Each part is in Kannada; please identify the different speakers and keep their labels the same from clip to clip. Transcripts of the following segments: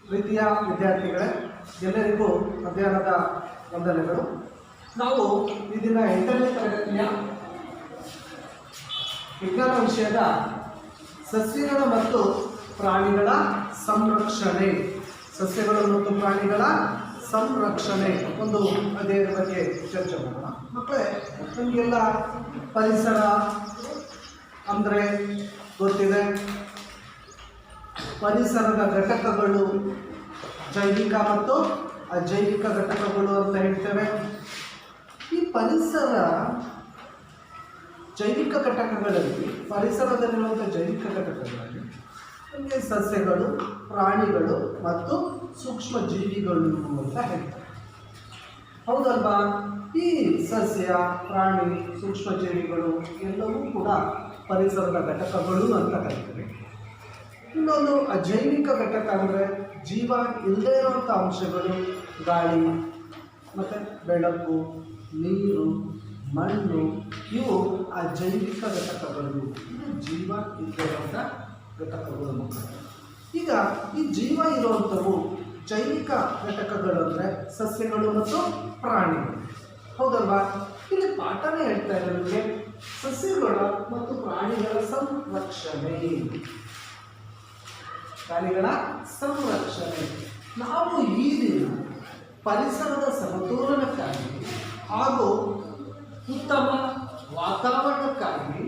Speaker 1: ಪ್ರೀತಿಯ ವಿದ್ಯಾರ್ಥಿಗಳೇ, ಎಲ್ಲರಿಗೂ ಮಧ್ಯಾಹ್ನದ ವಂದನೆಗಳು. ನಾವು ಈ ದಿನ 8ನೇ ತರಗತಿಯ ವಿಜ್ಞಾನ ವಿಷಯದ ಸಸ್ಯಗಳ ಮತ್ತು ಪ್ರಾಣಿಗಳ ಸಂರಕ್ಷಣೆ, ಸಸ್ಯಗಳು ಮತ್ತು ಪ್ರಾಣಿಗಳ ಸಂರಕ್ಷಣೆ ಒಂದು ಅಧ್ಯಯನದ ಬಗ್ಗೆ ಚರ್ಚೆ ಮಾಡೋಣ. ಮಕ್ಕಳೇ, ನಮಗೆಲ್ಲ ಪರಿಸರ ಅಂದರೆ ಗೊತ್ತಿದೆ. ಪರಿಸರದ ಘಟಕಗಳು ಜೈವಿಕ ಮತ್ತು ಅಜೈವಿಕ ಘಟಕಗಳು ಅಂತ ಹೇಳ್ತೇವೆ. ಈ ಪರಿಸರ ಜೈವಿಕ ಘಟಕಗಳಲ್ಲಿ, ಪರಿಸರದಲ್ಲಿರುವಂಥ ಜೈವಿಕ ಘಟಕಗಳಲ್ಲಿ ನಮಗೆ ಸಸ್ಯಗಳು, ಪ್ರಾಣಿಗಳು ಮತ್ತು ಸೂಕ್ಷ್ಮ ಜೀವಿಗಳು ಅಂತ ಹೇಳ್ತಾರೆ. ಹೌದಲ್ವಾ? ಈ ಸಸ್ಯ, ಪ್ರಾಣಿ, ಸೂಕ್ಷ್ಮ ಜೀವಿಗಳು ಎಲ್ಲವೂ ಕೂಡ ಪರಿಸರದ ಘಟಕಗಳು ಅಂತ ಕರಿತೀವಿ. ಇನ್ನೊಂದು ಅಜೈವಿಕ ಘಟಕ ಅಂದರೆ ಜೀವ ಇಲ್ಲದೇ ಇರುವಂಥ ಅಂಶಗಳು, ಗಾಳಿ ಮತ್ತು ಬೆಳಕು, ನೀರು, ಮಣ್ಣು, ಇವು ಅಜೈವಿಕ ಘಟಕಗಳು. ಇದು ಜೀವ ಇಲ್ಲದೇ ಇರುವಂಥ ಘಟಕಗಳು ಮಕ್ಕಳು. ಈಗ ಈ ಜೀವ ಇರುವಂಥವು ಜೈವಿಕ ಘಟಕಗಳು ಅಂದರೆ ಸಸ್ಯಗಳು ಮತ್ತು ಪ್ರಾಣಿಗಳು. ಹೌದಲ್ವಾ? ಇಲ್ಲಿ ಪಾಠನೇ ಹೇಳ್ತಾ ಇದೆ ನಮಗೆ ಸಸ್ಯಗಳ ಮತ್ತು ಪ್ರಾಣಿಗಳ ಸಂರಕ್ಷಣೆ. ಪ್ರಾಣಿಗಳ ಸಂರಕ್ಷಣೆ. ನಾವು ಈ ದಿನ ಪರಿಸರದ ಸಮತೋಲನಕ್ಕಾಗಿ ಹಾಗೂ ಉತ್ತಮ ವಾತಾವರಣಕ್ಕಾಗಿ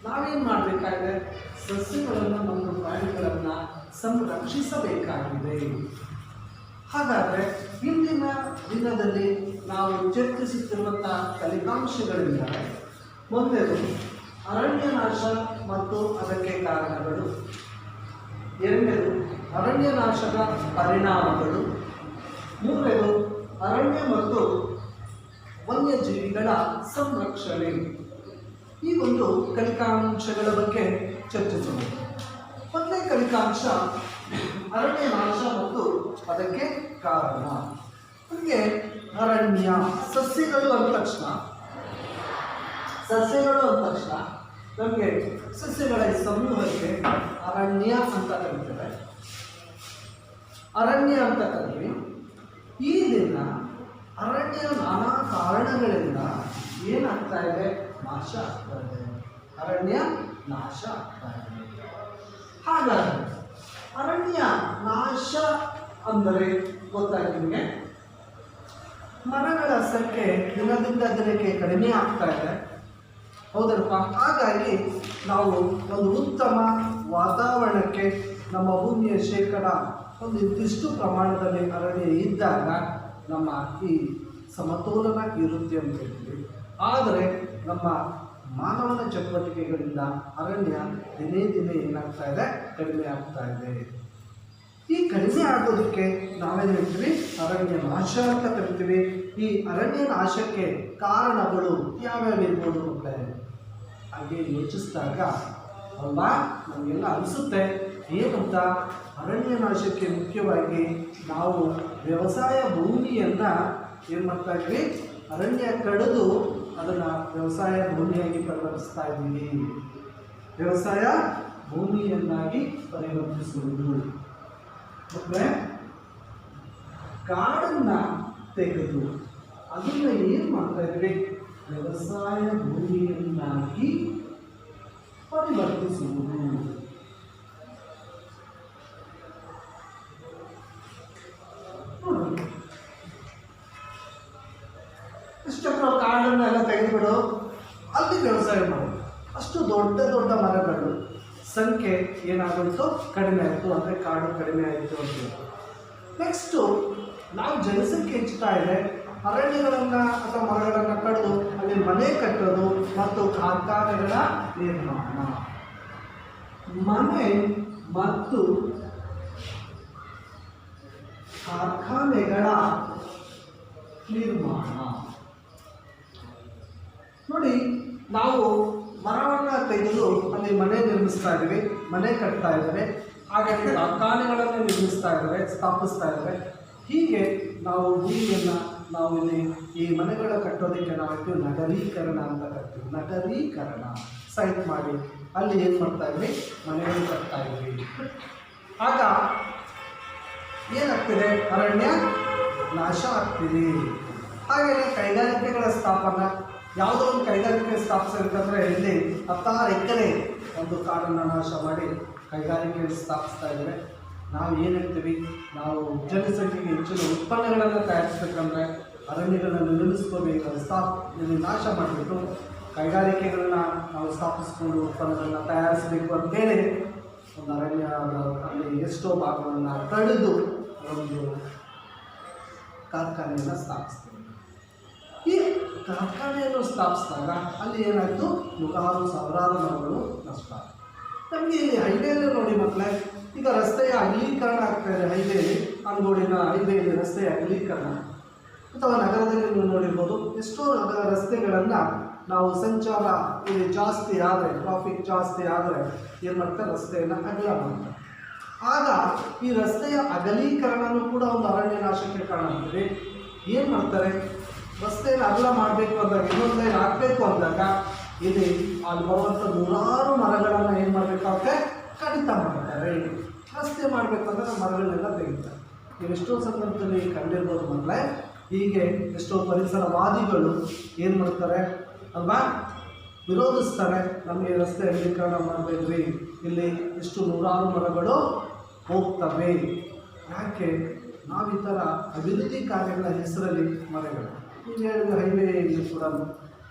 Speaker 1: ನಾವೇನು ಮಾಡಬೇಕಾಗಿದೆ? ಸಸ್ಯಗಳನ್ನು ಮತ್ತು ಪ್ರಾಣಿಗಳನ್ನು ಸಂರಕ್ಷಿಸಬೇಕಾಗಿದೆ. ಹಾಗಾದರೆ ಇಂದಿನ ದಿನದಲ್ಲಿ ನಾವು ಚರ್ಚಿಸುತ್ತಿರುವಂಥ ಫಲಿತಾಂಶಗಳೆಂದರೆ, ಮೊದಲನೇದು ಅರಣ್ಯನಾಶ ಮತ್ತು ಅದಕ್ಕೆ ಕಾರಣಗಳು. ಎರಡನೇದು ಅರಣ್ಯನಾಶದ ಪರಿಣಾಮಗಳು. ಮೂರನೇದು ಅರಣ್ಯ ಮತ್ತು ವನ್ಯಜೀವಿಗಳ ಸಂರಕ್ಷಣೆ. ಈ ಒಂದು ಕಲಿಕಾಂಶಗಳ ಬಗ್ಗೆ ಚರ್ಚಿಸೋಣ. ಮೊದಲನೇ ಕಲಿಕಾಂಶ ಅರಣ್ಯನಾಶ ಮತ್ತು ಅದಕ್ಕೆ ಕಾರಣ. ನಮಗೆ ಅರಣ್ಯ, ಸಸ್ಯಗಳು ಅಂದ ತಕ್ಷಣ ನಮಗೆ ಸಸ್ಯಗಳ ಈ ಸಮೂಹಕ್ಕೆ ಅರಣ್ಯ ಅಂತ ಕರೀತಾರೆ. ಅರಣ್ಯ ಅಂತ ಕರೀತೀವಿ. ಈ ದಿನ ಅರಣ್ಯ ನಾನಾ ಕಾರಣಗಳಿಂದ ಏನಾಗ್ತಾ ಇದೆ? ನಾಶ ಆಗ್ತಾ ಇದೆ. ಅರಣ್ಯ ನಾಶ ಆಗ್ತಾ ಇದೆ. ಹಾಗಾದರೆ ಅರಣ್ಯ ನಾಶ ಅಂದರೆ ಗೊತ್ತಾಯ್ತು ನಿಮಗೆ? ಮರಗಳ ಸಂಖ್ಯೆ ದಿನದಿಂದ ದಿನಕ್ಕೆ ಕಡಿಮೆ ಆಗ್ತಾ ಇದೆ. ಹೌದಲ್ಪ? ಹಾಗಾಗಿ ನಾವು ಒಂದು ಉತ್ತಮ ವಾತಾವರಣಕ್ಕೆ ನಮ್ಮ ಭೂಮಿಯ ಶೇಕಡ ಒಂದು ನಿರ್ದಿಷ್ಟ ಪ್ರಮಾಣದಲ್ಲಿ ಅರಣ್ಯ ಇದ್ದಾಗ ನಮ್ಮ ಈ ಸಮತೋಲನ ಇರುತ್ತೆ ಅಂತ ಹೇಳ್ತೀವಿ. ಆದರೆ ನಮ್ಮ ಮಾನವನ ಚಟುವಟಿಕೆಗಳಿಂದ ಅರಣ್ಯ ದಿನೇ ದಿನೇ ಏನಾಗ್ತಾ ಇದೆ? ಕಡಿಮೆ ಆಗ್ತಾ ಇದೆ. ಈ ಕಡಿಮೆ ಆಗೋದಕ್ಕೆ ನಾವೇನು ಹೇಳ್ತೀವಿ? ಅರಣ್ಯ ನಾಶ ಅಂತ ಕರಿತೀವಿ. ಈ ಅರಣ್ಯ ನಾಶಕ್ಕೆ ಕಾರಣಗಳು ಯಾವ್ಯಾವ ಇರ್ಬೋದು ಅಂತ ಹಾಗೆ ಯೋಚಿಸಿದಾಗ ಅಲ್ವಾ ನಮಗೆಲ್ಲ ಅನಿಸುತ್ತೆ ಏನಂತ? ಅರಣ್ಯ ನಾಶಕ್ಕೆ ಮುಖ್ಯವಾಗಿ ನಾವು ವ್ಯವಸಾಯ ಭೂಮಿಯನ್ನು ಏನು ಮಾಡ್ತಾ ಇದ್ವಿ? ಅರಣ್ಯ ಕಡಿದು ಅದನ್ನು ವ್ಯವಸಾಯ ಭೂಮಿಯಾಗಿ ಪರಿವರ್ತಿಸ್ತಾ ಇದ್ದೀವಿ. ವ್ಯವಸಾಯ ಭೂಮಿಯನ್ನಾಗಿ ಪರಿವರ್ತಿಸುವುದು. ಮತ್ತೆ ಕಾಡನ್ನು ತೆಗೆದು ಅದನ್ನು ಏನು ಮಾಡ್ತಾ ಇದ್ವಿ? ವ್ಯವಸಾಯ ಭೂಮಿಯನ್ನಾಗಿ ಪರಿವರ್ತಿಸುವುದು. ಇಷ್ಟೊಂದು ಕಾಡನ್ನೆಲ್ಲ ತೆಗೆದುಬಿಡು, ಅಲ್ಲಿ ವ್ಯವಸಾಯ ಮಾಡು. ಅಷ್ಟು ದೊಡ್ಡ ದೊಡ್ಡ ಮರಗಳು ಸಂಖ್ಯೆ ಏನಾಗುತ್ತೋ ಕಡಿಮೆ ಆಯಿತು, ಅಂದರೆ ಕಾಡು ಕಡಿಮೆ ಆಯಿತು ಅಂತ. ನೆಕ್ಸ್ಟು ನಾವು ಜನಸಂಖ್ಯೆ ಹೆಚ್ಚುತ್ತಾ ಇದೆ. ಅರಣ್ಯಗಳನ್ನು ಅಥವಾ ಮರಗಳನ್ನು ಕಡಿದು ಅಲ್ಲಿ ಮನೆ ಕಟ್ಟೋದು ಮತ್ತು ಕಾರ್ಖಾನೆಗಳ ನಿರ್ಮಾಣ. ಮನೆ ಮತ್ತು ಕಾರ್ಖಾನೆಗಳ ನಿರ್ಮಾಣ. ನೋಡಿ, ನಾವು ಮರವನ್ನು ತೆಗೆದು ಅಲ್ಲಿ ಮನೆ ನಿರ್ಮಿಸ್ತಾ ಇದ್ದೀವಿ, ಮನೆ ಕಟ್ತಾ ಇದ್ದಾರೆ, ಹಾಗಾಗಿ ಕಾರ್ಖಾನೆಗಳನ್ನು ನಿರ್ಮಿಸ್ತಾ ಇದ್ದಾರೆ, ಸ್ಥಾಪಿಸ್ತಾ ಇದ್ದಾರೆ. ಹೀಗೆ ನಾವು ಭೂಮಿಯನ್ನು ನಾವು ಇಲ್ಲಿ ಈ ಮನೆಗಳ ಕಟ್ಟೋದಕ್ಕೆ ನಾವು ನಗರೀಕರಣ ಅಂತ ಕರಿತೀವಿ. ನಗರೀಕರಣ ಸೈಟ್ ಮಾಡಿ ಅಲ್ಲಿ ಏನು ಮಾಡ್ತಾ ಇದ್ವಿ? ಮನೆಗಳು ಕಟ್ತಾ ಇದ್ವಿ. ಆಗ ಏನಾಗ್ತಿದೆ? ಅರಣ್ಯ ನಾಶ ಆಗ್ತಿದೆ. ಹಾಗೆಯೇ ಕೈಗಾರಿಕೆಗಳ ಸ್ಥಾಪನೆ. ಯಾವುದೋ ಒಂದು ಕೈಗಾರಿಕೆ ಸ್ಥಾಪಿಸಬೇಕಂದ್ರೆ ಇಲ್ಲಿ 16 ಎಕರೆ ಒಂದು ಕಾಡನ್ನು ನಾಶ ಮಾಡಿ ಕೈಗಾರಿಕೆ ಸ್ಥಾಪಿಸ್ತಾ ಇದ್ದಾರೆ. ನಾವು ಏನು ಹೇಳ್ತೀವಿ, ನಾವು ಜನಸಂಖ್ಯೆಗೆ ಹೆಚ್ಚಿನ ಉತ್ಪನ್ನಗಳನ್ನು ತಯಾರಿಸಬೇಕಂದ್ರೆ ಅರಣ್ಯಗಳನ್ನು ನಿಲ್ಲಿಸ್ಕೋಬೇಕು, ನಾಶ ಮಾಡಿಬಿಟ್ಟು ಕೈಗಾರಿಕೆಗಳನ್ನ ನಾವು ಸ್ಥಾಪಿಸ್ಕೊಂಡು ಉತ್ಪನ್ನಗಳನ್ನ ತಯಾರಿಸಬೇಕು ಅಂತೇಳಿ ಒಂದು ಅರಣ್ಯ ಅಲ್ಲಿ ಎಷ್ಟೋ ಭಾಗವನ್ನು ಕಡಿದು ಒಂದು ಕಾರ್ಖಾನೆಯನ್ನು ಸ್ಥಾಪಿಸ್ತೀವಿ. ಈ ಕಾರ್ಖಾನೆಯನ್ನು ಸ್ಥಾಪಿಸಿದಾಗ ಅಲ್ಲಿ ಏನಾಯಿತು? ನೂರಾರು ಸಾವಿರಾರು ಮರಗಳು ನಷ್ಟ. ನಮಗೆ ಇಲ್ಲಿ ಹೈವೇಲಿ ನೋಡಿ ಮಕ್ಕಳೇ, ಈಗ ರಸ್ತೆಯ ಅಗಲೀಕರಣ ಆಗ್ತಾ ಇದೆ. ಹೈವೇಲಿ ಅಂಗೋಡಿನ ಹೈವೇಲಿ ರಸ್ತೆಯ ಅಗಲೀಕರಣ, ಅಥವಾ ನಗರದಲ್ಲಿ ನೀವು ನೋಡಿರ್ಬೋದು ಎಷ್ಟೋ ರಸ್ತೆಗಳನ್ನು ನಾವು ಸಂಚಾರ ಇಲ್ಲಿ ಜಾಸ್ತಿ ಆದರೆ, ಟ್ರಾಫಿಕ್ ಜಾಸ್ತಿ ಆದರೆ ಏನು ಮಾಡ್ತಾರೆ? ರಸ್ತೆಯನ್ನು ಅಗಲ ಮಾಡ್ತಾರೆ. ಆಗ ಈ ರಸ್ತೆಯ ಅಗಲೀಕರಣನೂ ಕೂಡ ಒಂದು ಅರಣ್ಯ ನಾಶಕ್ಕೆ ಕಾರಣ ಆಗ್ತದೆ. ಏನು ಮಾಡ್ತಾರೆ? ರಸ್ತೆಯನ್ನು ಅಗಲ ಮಾಡಬೇಕು ಅಂದಾಗ, ಇನ್ನೊಂದು ಲೈನ್ ಹಾಕಬೇಕು ಅಂದಾಗ ಇಲ್ಲಿ ಅಲ್ಲಿ ಬರುವಂಥ ನೂರಾರು ಮರಗಳನ್ನು ಏನು ಮಾಡಬೇಕಾಗುತ್ತೆ? ಕಡಿತ ಮಾಡ್ತಾರೆ. ರಸ್ತೆ ಮಾಡಬೇಕಂದ್ರೆ ಮರಗಳನ್ನೆಲ್ಲ ತೆಗಿತಾರೆ. ನೀವು ಎಷ್ಟೋ ಸಂದರ್ಭದಲ್ಲಿ ಕಂಡಿರ್ಬೋದು ಮಕ್ಕಳೇ. ಹೀಗೆ ಎಷ್ಟೋ ಪರಿಸರವಾದಿಗಳು ಏನು ಮಾಡ್ತಾರೆ ಅಲ್ವಾ? ವಿರೋಧಿಸ್ತಾರೆ. ನಮಗೆ ರಸ್ತೆ ಅಗಲೀಕರಣ ಮಾಡಬೇಡ್ರಿ, ಇಲ್ಲಿ ಇಷ್ಟು ನೂರಾರು ಮರಗಳು ಹೋಗ್ತವೆ. ಯಾಕೆ? ನಾವು ಈ ಥರ ಅಭಿವೃದ್ಧಿ ಕಾರ್ಯಗಳ ಹೆಸರಲ್ಲಿ ಮರಗಳು ಈಗ ಹೇಳಿದ ಹೈವೇಯಲ್ಲಿ ಕೂಡ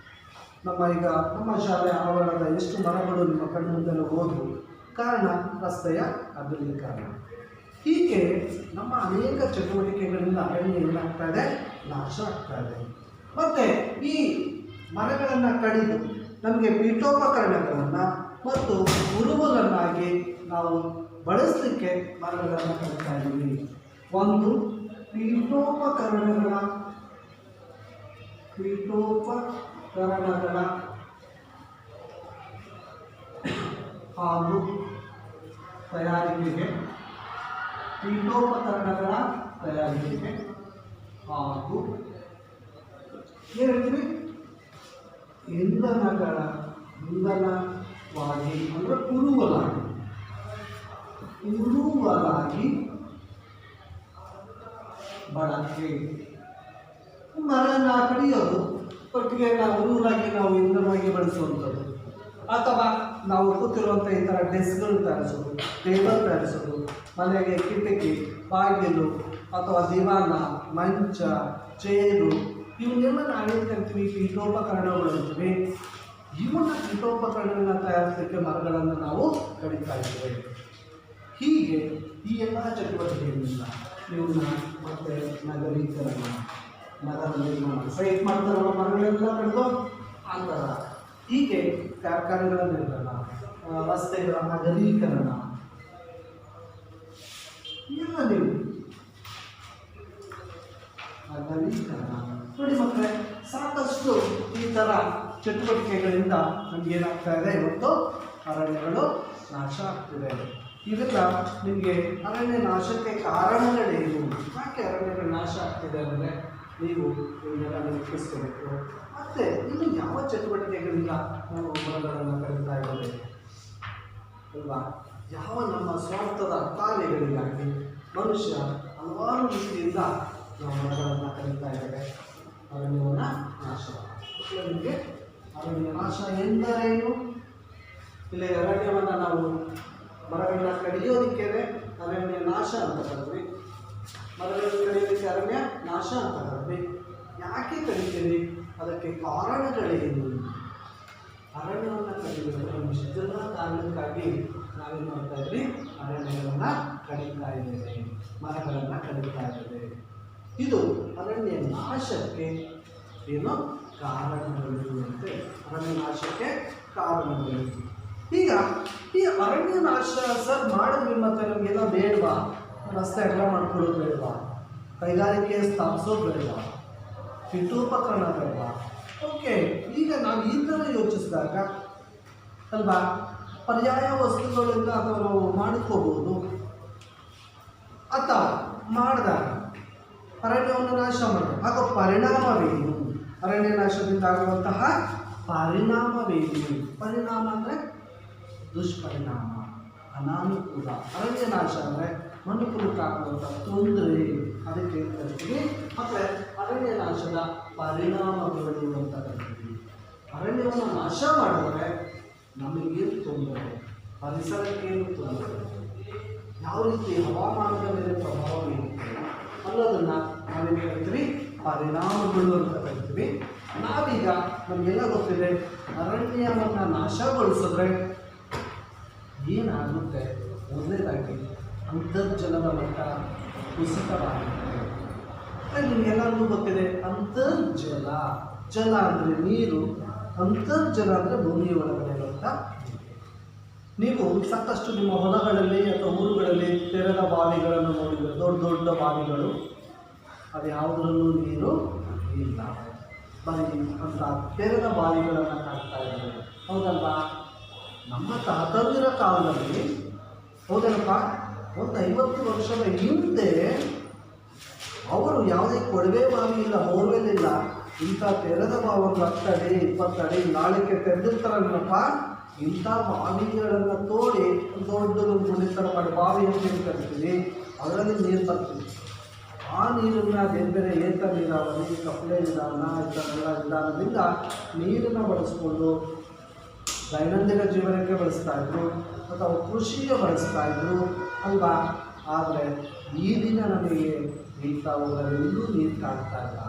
Speaker 1: ನಮ್ಮ ಶಾಲೆಯ ಆವರಣದ ಎಷ್ಟು ಮರಗಳು ನಿಮ್ಮ ಕಣ್ಣು ಮುಂದೆಲ್ಲ ಹೋದವು. ಕಾರಣ ರಸ್ತೆಯ ಅಗಲೀಕರಣ. ಹೀಗೆ ನಮ್ಮ ಅನೇಕ ಚಟುವಟಿಕೆಗಳಿಂದ ಅರಣ್ಯ ಏನಾಗ್ತಾ ಇದೆ? ನಾಶ ಆಗ್ತಾ ಇದೆ. ಮತ್ತು ಈ ಮರಗಳನ್ನು ಕಡಿದು ನಮಗೆ ಪೀಠೋಪಕರಣಗಳನ್ನು ಮತ್ತು ಉರುವಲನ್ನಾಗಿ ನಾವು ಬಳಸಲಿಕ್ಕೆ ಮರಗಳನ್ನು ಕಡಿತಾ ಇದ್ದೀವಿ. ಒಂದು ಪೀಠೋಪಕರಣಗಳ ಹಾಗೂ ತಯಾರಿಕೆಗೆ, ಪೀಠೋಪಕರಣಗಳ ತಯಾರಿಕೆಗೆ ಹಾಗೂ ಏನು ಹೇಳ್ತೀವಿ? ಇಂಧನವಾಗಿ ಅಂದರೆ ಉರುವಲಾಗಿ ಬಳಕೆ. ಮರನ ಕಡಿಯೋದು, ಒಟ್ಟಿಗೆ ನಾವು ಉರುವಲಾಗಿ ನಾವು ಇಂಧನವಾಗಿ ಬಳಸುವಂಥದ್ದು. ಅಥವಾ ನಾವು ಕೂತಿರುವಂಥ ಈ ಥರ ಡೆಸ್ಕ್ಗಳು ತಯಾರಿಸೋದು, ಟೇಬಲ್ ತಯಾರಿಸೋದು, ಮನೆಗೆ ಕಿಟಕಿ, ಬಾಗಿಲು ಅಥವಾ ದಿವಾನ, ಮಂಚ, ಚೇರು, ಇವನ್ನೆಲ್ಲ ನಾವೇನು ಕರಿತೀವಿ? ಪೀಠೋಪಕರಣಗಳು ಅಂತೀವಿ. ಇವನ್ನ ಪೀಠೋಪಕರಣಗಳನ್ನ ತಯಾರಿಸಲಿಕ್ಕೆ ಮರಗಳನ್ನು ನಾವು ಕಡಿತಾ ಇದ್ದೇವೆ. ಹೀಗೆ ಈ ಎಲ್ಲ ಚಟುವಟಿಕೆಗಳಿಂದ ಇವನ್ನ ಮತ್ತೆ ನಗರೀಕರಣ, ನಗರ ನಿರ್ಮಾಣ, ಸೈಟ್ ಮಾಡ್ತಾರಲ್ಲ ಮರಗಳೆಲ್ಲ ಕಡಿದು ಅಂತರ, ಹೀಗೆ ಕಾರ್ಖಾನೆಗಳ ನಿರ್ಮಾಣ, ರಸ್ತೆಗಳ ನಗರೀಕರಣ ಎಲ್ಲ ನೀವು ನಗರೀಕರಣ ನೋಡಿ ಮಕ್ಕಳೇ. ಸಾಕಷ್ಟು ಈ ಥರ ಚಟುವಟಿಕೆಗಳಿಂದ ನಮಗೇನಾಗ್ತಾ ಇದೆ? ಇವತ್ತು ಅರಣ್ಯಗಳು ನಾಶ ಆಗ್ತಿದೆ. ಇವೆಲ್ಲ ನಿಮಗೆ ಅರಣ್ಯ ನಾಶಕ್ಕೆ ಕಾರಣಗಳೇನು, ಯಾಕೆ ಅರಣ್ಯಗಳು ನಾಶ ಆಗ್ತಿದೆ ಅಂದರೆ ನೀವು ಇವನ್ನೆಲ್ಲ ನೆನಪಿಸ್ಕೋಬೇಕು. ಮತ್ತು ಇನ್ನು ಯಾವ ಚಟುವಟಿಕೆಗಳಿಂದ ನಾವು ಮರಗಳನ್ನು ಕಡಿತಾ ಇದ್ದೇವೆ ಅಲ್ವಾ? ಯಾವ ನಮ್ಮ ಸ್ವಾರ್ಥದ ಕಾರ್ಯಗಳಿಗಾಗಿ ಮನುಷ್ಯ ಹಲವಾರು ರೀತಿಯಿಂದ ನಾವು ಮರಗಳನ್ನು ಕಡಿತಾ ಇದ್ದೇವೆ. ಅರಣ್ಯವನ್ನು ನಾಶ. ನಿಮಗೆ ಅರಣ್ಯ ನಾಶ ಎಂದರೇನು? ಇಲ್ಲಿ ಅರಣ್ಯವನ್ನು ನಾವು ಮರಗಳನ್ನ ಕಡಿಯೋದಕ್ಕೆ ಅರಣ್ಯ ನಾಶ ಅಂತ ಕರೆದ್ವಿ. ಮರಗಳನ್ನು ಕಡಿಯೋದಕ್ಕೆ ಅರಣ್ಯ ನಾಶ ಅಂತ ಕರೆದ್ವಿ. ಯಾಕೆ ಕಡಿತೀವಿ? ಅದಕ್ಕೆ ಕಾರಣಗಳೇನು? ಅರಣ್ಯವನ್ನು ಕಡಿಯೋದು ಇಷ್ಟೆಲ್ಲ ಕಾರಣಕ್ಕಾಗಿ ನಾವೇನು ಮಾಡ್ತಾ ಇದ್ವಿ? ಅರಣ್ಯಗಳನ್ನು ಕಡಿತಾ ಇದ್ದೇವೆ, ಮರಗಳನ್ನು ಕಡಿತಾ ಇದ್ದೇವೆ. ಇದು ಅರಣ್ಯ ನಾಶಕ್ಕೆ ಏನು ಕಾರಣಗಳು ಅಂತೆ. ಅರಣ್ಯ ನಾಶಕ್ಕೆ ಕಾರಣಗಳು. ಈಗ ಈ ಅರಣ್ಯ ನಾಶ ಸರ್ ಮಾಡಿದ್ವಿ, ಮತ್ತೆ ನಮಗೆಲ್ಲ ಬೇಡವಾ? ರಸ್ತೆ ಅಗಲ ಮಾಡ್ಕೊಳ್ಳೋದು ಬೇಡವಾ? ಕೈಗಾರಿಕೆ ಸ್ಥಾಪಿಸೋದು ಬೇಡವಾ? ಪೀಠೋಪಕರಣ ಬೇಡವಾ? ಓಕೆ, ಈಗ ನಾವು ಈ ಥರ ಯೋಚಿಸಿದಾಗ ಅಲ್ವಾ, ಪರ್ಯಾಯ ವಸ್ತುಗಳಿಂದ ಅಥವಾ ನಾವು ಮಾಡ್ಕೋಬೋದು. ಅಥವಾ ಮಾಡಿದಾಗ ಅರಣ್ಯವನ್ನು ನಾಶ ಮಾಡಿದಾಗ ಆಗ ಪರಿಣಾಮವೇನು? ಅರಣ್ಯ ನಾಶದಿಂದ ಆಗುವಂತಹ ಪರಿಣಾಮವೇನು? ಪರಿಣಾಮ ಅಂದರೆ ದುಷ್ಪರಿಣಾಮ, ಅನಾನುಕೂಲ. ಅರಣ್ಯ ನಾಶ ಅಂದರೆ ಮಣ್ಣು ಕುಲಕ್ಕೆ ಆಗುವಂಥ ತೊಂದರೆ, ಅದಕ್ಕೆ ಕರಿತೀವಿ. ಮತ್ತು ಅರಣ್ಯ ನಾಶದ ಪರಿಣಾಮಗಳು ಅಂತ ಕರಿತೀವಿ. ಅರಣ್ಯವನ್ನು ನಾಶ ಮಾಡಿದ್ರೆ ನಮಗೇನು ತೊಂದರೆ, ಪರಿಸರಕ್ಕೇನು ತೊಂದರೆ, ಯಾವ ರೀತಿ ಹವಾಮಾನದ ಮೇಲೆ ಪ್ರಭಾವ ಬೀರುತ್ತೆ ಅನ್ನೋದನ್ನು ನಾವೇನು ಕರಿತೀವಿ, ಪರಿಣಾಮಗಳು ಅಂತ ಕರಿತೀವಿ. ನಾವೀಗ ನಮಗೆಲ್ಲ ಗೊತ್ತಿದೆ, ಅರಣ್ಯವನ್ನು ನಾಶಗೊಳಿಸಿದ್ರೆ ಏನಾಗುತ್ತೆ? ಮೊದಲನೇದಾಗಿ ಅಂತರ್ಜಲದ ಮಟ್ಟ ಕುಸಿತವಾಗುತ್ತೆ. ನಿಮಗೆಲ್ಲರಿಗೂ ಗೊತ್ತಿದೆ, ಅಂತರ್ಜಲ, ಜಲ ಅಂದರೆ ನೀರು, ಅಂತರ್ಜಲ ಅಂದರೆ ಭೂಮಿಯ ಒಳಗಡೆ ಇರುವಂಥ. ನೀವು ಸಾಕಷ್ಟು ನಿಮ್ಮ ಹೊಲಗಳಲ್ಲಿ ಅಥವಾ ಊರುಗಳಲ್ಲಿ ತೆರೆದ ಬಾವಿಗಳನ್ನು ನೋಡಿದರೆ, ದೊಡ್ಡ ದೊಡ್ಡ ಬಾವಿಗಳು, ಅದು ಯಾವುದರಲ್ಲೂ ನೀರು ಇಲ್ಲ, ಬರೀ ಅಂತ ತೆರೆದ ಬಾವಿಗಳನ್ನು ಕಾಣ್ತಾ ಇದ್ದಾರೆ. ಹೌದಲ್ವಾ? ನಮ್ಮ ತಾತಂದಿರ ಕಾಲದಲ್ಲಿ, ಹೌದಲ್ಲಪ್ಪ, ಒಂದು 50 ವರ್ಷದ ಹಿಂದೆ ಅವರು ಯಾವುದೇ ಕೊಳವೆ ಬಾವಿ ಇಲ್ಲ, ಬೋರ್ವೆಲ್ ಇಲ್ಲ, ಇಂಥ ತೆರೆದ ಬಾವಿ 10 ಅಡಿ 20 ಅಡಿ ನಾಳೆಗೆ ತೆರೆದಿರ್ತಾರಲ್ಲಪ್ಪ, ಇಂಥ ಬಾವಿಗಳನ್ನು ತೋಡಿ ದೊಡ್ಡದು ಗುಣಿತರ ಮಾಡಿ ಬಾವಿ ಅಂತ ಕರಿತೀವಿ, ಅದರಲ್ಲಿ ನೀರು ಬರ್ತೀವಿ. ಆ ನೀರನ್ನು ಬೇರೆ ಬೇರೆ ಏತ ನೀರಾವರಿ, ಕಪ್ಪಲೆ ವಿಧಾನ, ಇಂಥವೆಲ್ಲ ವಿಧಾನದಿಂದ ನೀರನ್ನು ಬಳಸ್ಕೊಂಡು ದೈನಂದಿನ ಜೀವನಕ್ಕೆ ಬಳಸ್ತಾಯಿದ್ರು ಅಥವಾ ಕೃಷಿಗೆ ಬಳಸ್ತಾಯಿದ್ರು ಅಲ್ವಾ. ಆದರೆ ಈ ದಿನ ನಮಗೆ ಇಂಥವುಗಳೆಲ್ಲೂ ನೀರು ಕಾಣ್ತಾ ಇಲ್ಲ.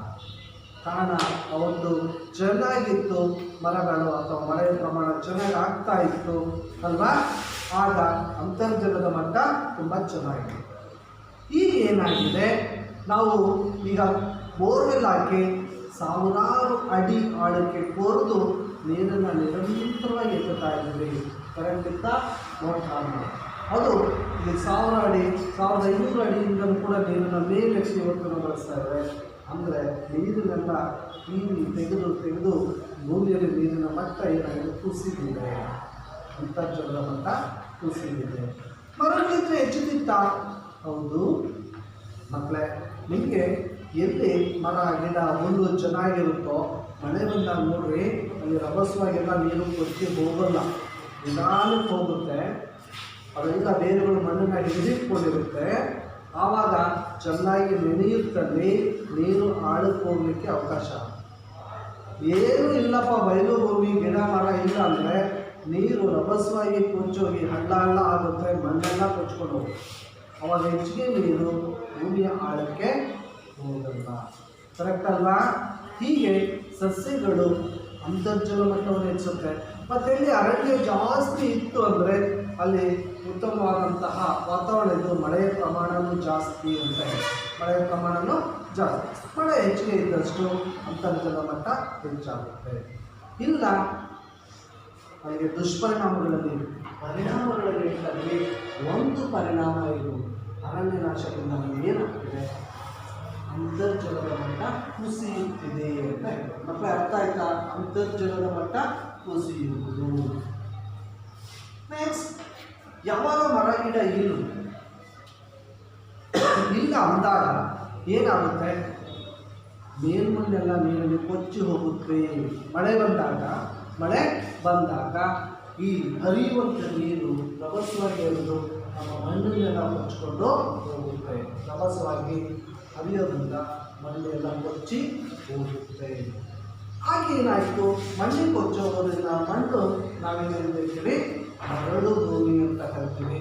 Speaker 1: ಕಾರಣ ಅವತ್ತು ಚೆನ್ನಾಗಿತ್ತು, ಮರಗಳು ಅಥವಾ ಮಳೆಯ ಪ್ರಮಾಣ ಚೆನ್ನಾಗಿ ಆಗ್ತಾ ಇತ್ತು ಅಲ್ವಾ. ಆಗ ಅಂತರ್ಜಲದ ಮಟ್ಟ ತುಂಬ ಚೆನ್ನಾಗಿದೆ. ಈಗ ಏನಾಗಿದೆ, ನಾವು ಈಗ ಬೋರ್ವೆಲ್ ಹಾಕಿ ಸಾವಿರಾರು ಅಡಿ ಆಳಕ್ಕೆ ಕೊರೆದು ನೀರನ್ನು ನಿರಂತರವಾಗಿ ಎತ್ತುತ್ತಾ ಇದ್ದೀವಿ. ಕರೆಂಟಿಂದ ಮೋಟಾರ್ನ ಅದು ಈಗ 1000 ಅಡಿ 1500 ಅಡಿಯಿಂದಲೂ ಕೂಡ ನೀರನ್ನು ಮೇಲೆತ್ತಿ ಇವತ್ತು ಬಳಸ್ತಾ ಇದ್ದಾರೆ. ಅಂದರೆ ನೀರಿನೆಲ್ಲ ತೆಗೆದು ಭೂಮಿಯಲ್ಲಿ ನೀರಿನ ಮಟ್ಟ ಏನಾಗಿದೆ, ಕುಸಿದಿದೆ. ಅಂತರ್ಜಲದ ಮಟ್ಟ ಕುಸಿದಿದೆ. ಮರಗಳಿದ್ರೆ ಹೆಚ್ಚುತ್ತಿತ್ತ? ಹೌದು ಮಕ್ಕಳೇ, ನಿಮಗೆ ಎಲ್ಲಿ ಮರ ಗಿಡ ಹುಲ್ಲು ಚೆನ್ನಾಗಿರುತ್ತೋ ಮಳೆ ಬಂದಾಗ ನೋಡ್ರಿ, ಅಲ್ಲಿ ರಭಸವಾಗೆಲ್ಲ ನೀರು ಕೊಚ್ಚಿ ಹೋಗಲ್ಲ, ನಿಧಾನಕ್ಕೆ ಹೋಗುತ್ತೆ. ಅವೆಲ್ಲ ಬೇರುಗಳು ಮಣ್ಣನ್ನು ಹಿಡಿದಿಟ್ಕೊಂಡಿರುತ್ತೆ. ಆವಾಗ ಚೆನ್ನಾಗಿ ನೆನೆಯುತ್ತಲ್ಲಿ ನೀರು ಆಳಕ್ಕೆ ಹೋಗಲಿಕ್ಕೆ ಅವಕಾಶ. ಏನೂ ಇಲ್ಲಪ್ಪ, ಬಯಲು ಭೂಮಿ, ಗಿಡ ಮರ ಇಲ್ಲ ಅಂದರೆ ನೀರು ರಭಸವಾಗಿ ಕೊಚ್ಚೋಗಿ ಹಳ್ಳ ಹಳ್ಳ ಆಗುತ್ತೆ, ಮಣ್ಣೆಲ್ಲ ಕೊಚ್ಕೊಂಡು ಹೋಗುತ್ತೆ. ಅವಾಗ ಹೆಚ್ಚಿಗೆ ನೀರು ಭೂಮಿಯ ಆಳಕ್ಕೆ ಹೋಗಲ್ಲ. ಕರೆಕ್ಟ್ ಅಲ್ವಾ? ಹೀಗೆ ಸಸ್ಯಗಳು ಅಂತರ್ಜಲ ಮಟ್ಟವನ್ನು ಹೆಚ್ಚಿಸುತ್ತೆ. ಮತ್ತು ಇಲ್ಲಿ ಅರಣ್ಯ ಜಾಸ್ತಿ ಇತ್ತು ಅಂದರೆ ಅಲ್ಲಿ ಉತ್ತಮವಾದಂತಹ ವಾತಾವರಣ ಇದ್ದು ಮಳೆಯ ಪ್ರಮಾಣವೂ ಜಾಸ್ತಿ ಅಂತ ಹೇಳಿ, ಮಳೆಯ ಪ್ರಮಾಣವೂ ಜಾಸ್ತಿ, ಮಳೆ ಹೆಚ್ಚಿಗೆ ಇದ್ದಷ್ಟು ಅಂತರ್ಜಲ ಮಟ್ಟ ಹೆಚ್ಚಾಗುತ್ತೆ. ಇಲ್ಲ ಅಲ್ಲಿಗೆ ಪರಿಣಾಮಗಳಲ್ಲಿ ಒಂದು ಪರಿಣಾಮ ಇದು, ಅರಣ್ಯ ನಾಶದಿಂದ ನಮಗೇನಾಗ್ತಿದೆ, ಅಂತರ್ಜಲದ ಮಟ್ಟ ಕುಸಿಯುತ್ತಿದೆ ಅಂತ ಹೇಳಿ. ಮಕ್ಕಳೇ ಅರ್ಥ ಆಯ್ತಾ? ಅಂತರ್ಜಲದ ಮಟ್ಟ ಕುಸಿಯುವುದು. ನೆಕ್ಸ್ಟ್, ಯಾವಾಗ ಮರ ಗಿಡ ಇಲ್ಲ ಅಂದಾಗ ಏನಾಗುತ್ತೆ, ಮೇಲ್ಮಣ್ಣೆಲ್ಲ ನೀರಲ್ಲಿ ಕೊಚ್ಚಿ ಹೋಗುತ್ತೆ. ಮಳೆ ಬಂದಾಗ ಈ ಹರಿಯುವಂಥ ನೀರು ರಭಸವಾಗಿ ಹರಿದು ನಮ್ಮ ಮಣ್ಣನ್ನೆಲ್ಲ ಕೊಚ್ಚಿಕೊಂಡು ಹೋಗುತ್ತೆ. ರಭಸವಾಗಿ ಹರಿಯೋದ್ರಿಂದ ಮಣ್ಣೆಲ್ಲ ಕೊಚ್ಚಿ ಹೋಗುತ್ತೆ. ಹಾಗೆ ಏನಾಯಿತು, ಮಣ್ಣಿಗೆ ಕೊಚ್ಚಿ ಹೋಗೋದ್ರಿಂದ ಮಣ್ಣು ನಾವೇನು ಹೇಳ್ತೀವಿ, ಮರಳು ಭೂಮಿ ಅಂತ ಕರಿತೀವಿ.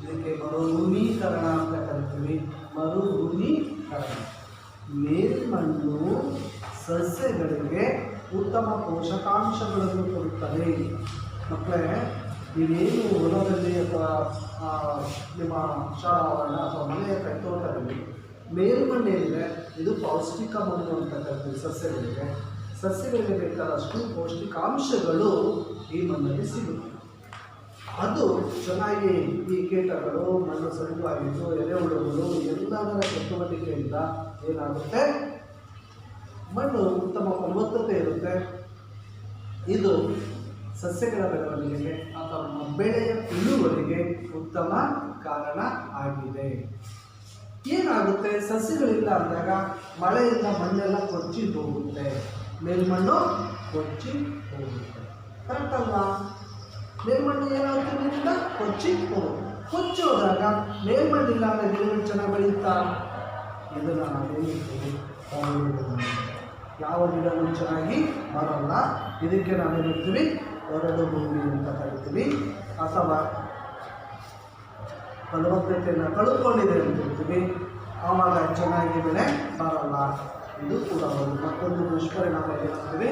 Speaker 1: ಇದಕ್ಕೆ ಮರುಭೂಮೀಕರಣ ಅಂತ ಕರಿತೀವಿ. ಮರುಭೂಮೀಕರಣ, ಮೇಲ್ಮಣ್ಣು ಸಸ್ಯಗಳಿಗೆ ಉತ್ತಮ ಪೋಷಕಾಂಶಗಳನ್ನು ಕೊಡುತ್ತದೆ. ಮಕ್ಕಳೇ, ನೀವೇನು ಹೊಲದಲ್ಲಿ ಅಥವಾ ನಿಮ್ಮ ಶಾಲಾವರಣ ಅಥವಾ ಮನೆಯ ಕೈತೋಟದಲ್ಲಿ ಮೇಲ್ಮಣ್ಣೇನಿದೆ ಇದು ಪೌಷ್ಟಿಕ ಮಣ್ಣು ಅಂತ ಕರಿತೀವಿ. ಸಸ್ಯಗಳಿಗೆ ಬೇಕಾದಷ್ಟು ಪೌಷ್ಟಿಕಾಂಶಗಳು ಈ ಮಣ್ಣಲ್ಲಿ ಸಿಗುತ್ತೆ. ಅದು ಚೆನ್ನಾಗಿ ಈ ಕೀಟಗಳು, ಮಣ್ಣು ಸಡಿಲವಾಗಿದ್ದು, ಎರೆಹುಳುಗಳು ಎಲ್ಲದರ ಚಟುವಟಿಕೆಯಿಂದ ಏನಾಗುತ್ತೆ, ಮಣ್ಣು ಉತ್ತಮ ಫಲವತ್ತತೆ ಇರುತ್ತೆ. ಇದು ಸಸ್ಯಗಳ ಬೆಳವಣಿಗೆಗೆ ಅಥವಾ ಬೆಳೆಯ ಇಳುವರಿಗೆ ಉತ್ತಮ ಕಾರಣ ಆಗಿದೆ. ಏನಾಗುತ್ತೆ, ಸಸ್ಯಗಳಿಲ್ಲ ಅಂದಾಗ ಮಳೆಯಿಂದ ಮಣ್ಣೆಲ್ಲ ಕೊಚ್ಚಿ ಹೋಗುತ್ತೆ, ಮೇಲ್ಮಣ್ಣು ಕೊಚ್ಚಿ ಹೋಗುತ್ತೆ. ಕರೆಕ್ಟ್ ಅಲ್ವಾ? ಮೇಲ್ಮಣ್ಣು ಏನಾಗುತ್ತೆ, ನೀರಿಂದ ಕೊಚ್ಚಿ ಹೋಗುತ್ತೆ. ಕೊಚ್ಚಿ ಹೋದಾಗ ಮೇಲ್ಮಣ್ಣಿಲ್ಲ ಅಂದರೆ ಗಿಡಗಳು ಚೆನ್ನಾಗಿ ಬೆಳೆಯುತ್ತಾ? ಇದನ್ನು ನಾವೇನು ಹೇಳ್ತೀವಿ? ಯಾವ ಗಿಡಗಳು ಚೆನ್ನಾಗಿ ಬರಲ್ಲ, ಇದಕ್ಕೆ ನಾವೇನು ಹೇಳ್ತೀವಿ? ಒರಡು ಭೂಮಿ ಅಂತ ಕರಿತೀವಿ. ಅಥವಾ ಫಲವತ್ತತೆಯನ್ನು ಕಳೆದುಕೊಂಡಿದೆ ಅಂತ ಹೇಳ್ತೀವಿ. ಆವಾಗ ಚೆನ್ನಾಗಿ ಬೆಳೆ ಬರಲ್ಲ. ಇದು ಕೂಡ ಒಂದು ಮತ್ತೊಂದು ದುಷ್ಪರಿಣಾಮ ಏನಾಗ್ತೀವಿ?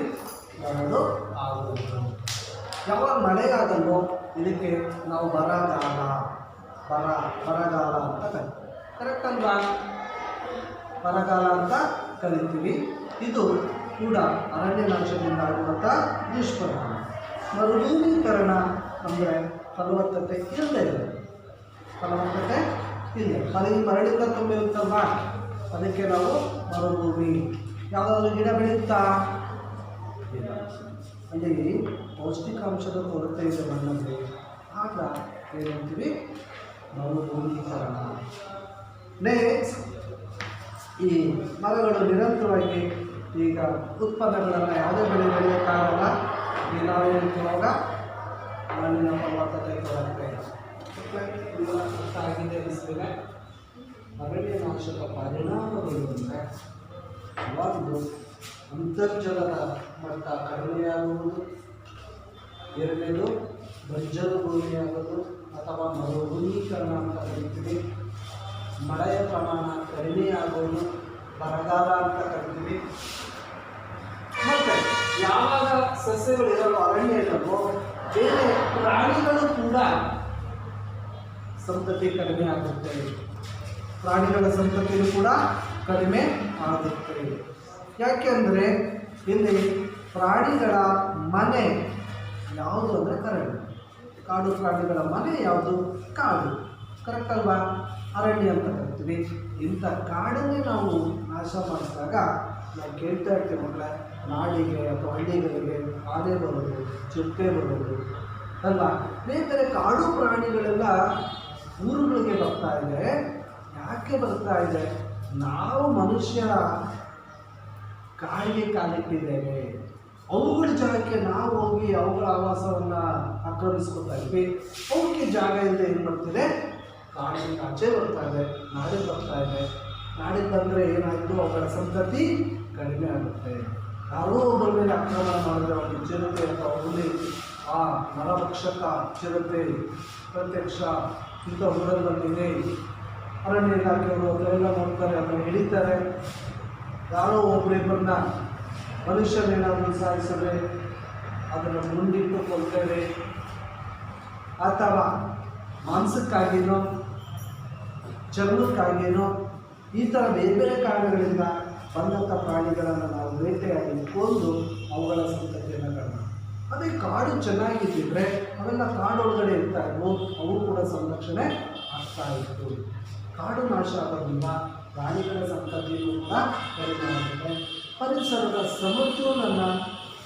Speaker 1: ಬರೋದು ಆಗುವುದು. ಯಾವಾಗ ಮಳೆಗಾಗಲ್ವೋ ಇದಕ್ಕೆ ನಾವು ಬರಗಾಲ ಅಂತ ಕರಿತೀವಿ. ಕರೆಕ್ಟ್ ಅಲ್ವಾ? ಬರಗಾಲ ಅಂತ ಕರಿತೀವಿ. ಇದು ಕೂಡ ಅರಣ್ಯ ನಾಶದಿಂದ ಆಗುವಂಥ ದುಷ್ಪರಿಣಾಮ. ಮರುಭೂಮೀಕರಣ ಅಂದರೆ ಫಲವತ್ತತೆ ಇಲ್ಲದೆ ಇದೆ. ಫಲವತ್ತತೆ ಇಲ್ಲ, ಮರಳಿಂದ ತುಂಬಿರುತ್ತಲ್ವಾ, ಅದಕ್ಕೆ ನಾವು ಮರುಭೂಮಿ. ಯಾವುದಾದ್ರೂ ಗಿಡ ಬೆಳೆಯುತ್ತಾ? ಇಲ್ಲ. ಅಲ್ಲಿ ಪೌಷ್ಟಿಕಾಂಶದ ಕೊರತೆ ಇದೆ ಮಣ್ಣಲ್ಲಿ, ಆಗ ಏನಂತೀವಿ? ಮರುಭೂಮೀಕರಣ. ನೆಕ್ಸ್ಟ್, ಈ ಮರಗಳು ನಿರಂತರವಾಗಿ ಈಗ ಉತ್ಪನ್ನಗಳನ್ನು ಯಾವುದೇ ಬೆಳೆ ಬೆಳೆಯೋಕ್ಕಾಗಲ್ಲ. ಈಗ ನಾವು ಹೇಳ್ತೀವಾಗ ಮಣ್ಣಿನ ಫಲವತ್ತತೆ ಕೊರತೆ ಆಗಿದೆ ಅನಿಸ್ತೇನೆ. ಅರಣ್ಯ ನಾಶದ ಪರಿಣಾಮಗಳು ಅಂದರೆ ಒಂದು ಅಂತರ್ಜಲದ ಮಟ್ಟ ಕಡಿಮೆಯಾಗುವುದು, ಎರಡನೇದು ಬಂಜರು ಭೂಮಿಯಾಗುವುದು ಅಥವಾ ಮರುಭೂಮೀಕರಣ ಅಂತ ಕರಿತೀವಿ. ಮಳೆಯ ಪ್ರಮಾಣ ಕಡಿಮೆಯಾಗುವುದು, ಬರಗಾಲ ಅಂತ ಕರಿತೀವಿ. ಮತ್ತು ಯಾವಾಗ ಸಸ್ಯಗಳು ಇರಲು ಅರಣ್ಯ ಇರಲು ಬೇರೆ ಪ್ರಾಣಿಗಳು ಕೂಡ ಸಂತತಿ ಕಡಿಮೆ ಆಗುತ್ತೆ. ಪ್ರಾಣಿಗಳ ಸಂತತಿಯೂ ಕೂಡ ಕಡಿಮೆ ಆಗುತ್ತೆ. ಯಾಕೆ ಅಂದರೆ ಇಲ್ಲಿ ಪ್ರಾಣಿಗಳ ಮನೆ ಯಾವುದು ಅಂದರೆ ಕರಡು. ಕಾಡು ಪ್ರಾಣಿಗಳ ಮನೆ ಯಾವುದು? ಕಾಡು. ಕರೆಕ್ಟ್ ಅಲ್ವಾ? ಅರಣ್ಯ ಅಂತ ಕರಿತೀವಿ. ಇಂಥ ಕಾಡನ್ನೇ ನಾವು ನಾಶ ಮಾಡಿಸಿದಾಗ ನಾವು ಕೇಳ್ತಾ ಇರ್ತೀವಿ ಮಕ್ಕಳೇ, ನಾಡಿಗೆ ಅಥವಾ ಹಳ್ಳಿಗಳಿಗೆ ಆನೆ ಬರೋದು, ಚಿರತೆ ಬರೋದು ಅಲ್ವಾ? ಬೇರೆ ಕಾಡು ಪ್ರಾಣಿಗಳೆಲ್ಲ ಊರುಗಳಿಗೆ ಬರ್ತಾ ಇದೆ. ಯಾಕೆ ಬರ್ತಾ ಇದೆ? ನಾವು ಮನುಷ್ಯರ ಕಾಡಿಗೆ ಕಾಲಿಟ್ಟಿದ್ದೇವೆ. ಅವುಗಳ ಜಾಗಕ್ಕೆ ನಾವು ಹೋಗಿ ಅವುಗಳ ಆವಾಸವನ್ನು ಆಕ್ರಮಿಸ್ಕೊತಾ ಇದ್ವಿ. ಅವಕ್ಕೆ ಜಾಗ ಇಲ್ಲದೆ ಏನು ಮಾಡ್ತಿದೆ? ಕಾಡಿಗೆ ಆಚೆ ಬರ್ತಾ ಇದೆ, ನಾಡಿಗೆ ಬರ್ತಾ ಇದೆ. ನಾಡಿಗೆ ಬಂದರೆ ಏನಾಯಿತು? ಅವುಗಳ ಸಂತತಿ ಕಡಿಮೆ ಆಗುತ್ತೆ. ಯಾರೋ ಒಬ್ಬರ ಮೇಲೆ ಆಕ್ರಮಣ ಮಾಡಿದ್ರೆ ಅವ್ರಿಗೆ ಚಿರತೆ ಅಥವಾ ಹುಲಿ, ಆ ನರಭಕ್ಷಕ ಚಿರತೆ ಪ್ರತ್ಯಕ್ಷ ಇಂಥ ಊರಲ್ಲಿ ಬಂದಿದೆ. ಅರಣ್ಯ ಇಲಾಖೆಯವರು ಅದನ್ನೆಲ್ಲ ನೋಡ್ತಾರೆ, ಅದನ್ನು ಹಿಡಿತಾರೆ. ಯಾರೋ ಒಬ್ಬರಿಬ್ಬರನ್ನ ಮನುಷ್ಯನೇನಾದರೂ ಸಾಯಿಸಿದ್ರೆ ಅದನ್ನು ಮುಂದಿಟ್ಟು ಕೊಲ್ತೇವೆ, ಅಥವಾ ಮಾಂಸಕ್ಕಾಗಿನೋ ಚರ್ಮಕ್ಕಾಗಿನೋ ಈ ಥರ ಬೇರೆ ಬೇರೆ ಕಾರಣಗಳಿಂದ ಬಂದಂಥ ಪ್ರಾಣಿಗಳನ್ನು ನಾವು ಬೇಟೆಯಾಡಿ ಕೊಂದು ಅವುಗಳ ಸಂತತಿಯನ್ನು ಕಡಿಮೆ. ಅದೇ ಕಾಡು ಚೆನ್ನಾಗಿದ್ದರೆ ಅವೆಲ್ಲ ಕಾಡೊಳಗಡೆ ಇರ್ತಾ ಇದ್ವು, ಅವು ಕೂಡ ಸಂರಕ್ಷಣೆ ಆಗ್ತಾ ಇತ್ತು. ಕಾಡು ನಾಶ ಆಗೋದ್ರಿಂದ ಪ್ರಾಣಿಗಳ ಸಂತತಿಯೂ ಕೂಡ ಕಡಿಮೆ ಆಗುತ್ತೆ. ಪರಿಸರದ ಸಮತೋಲನ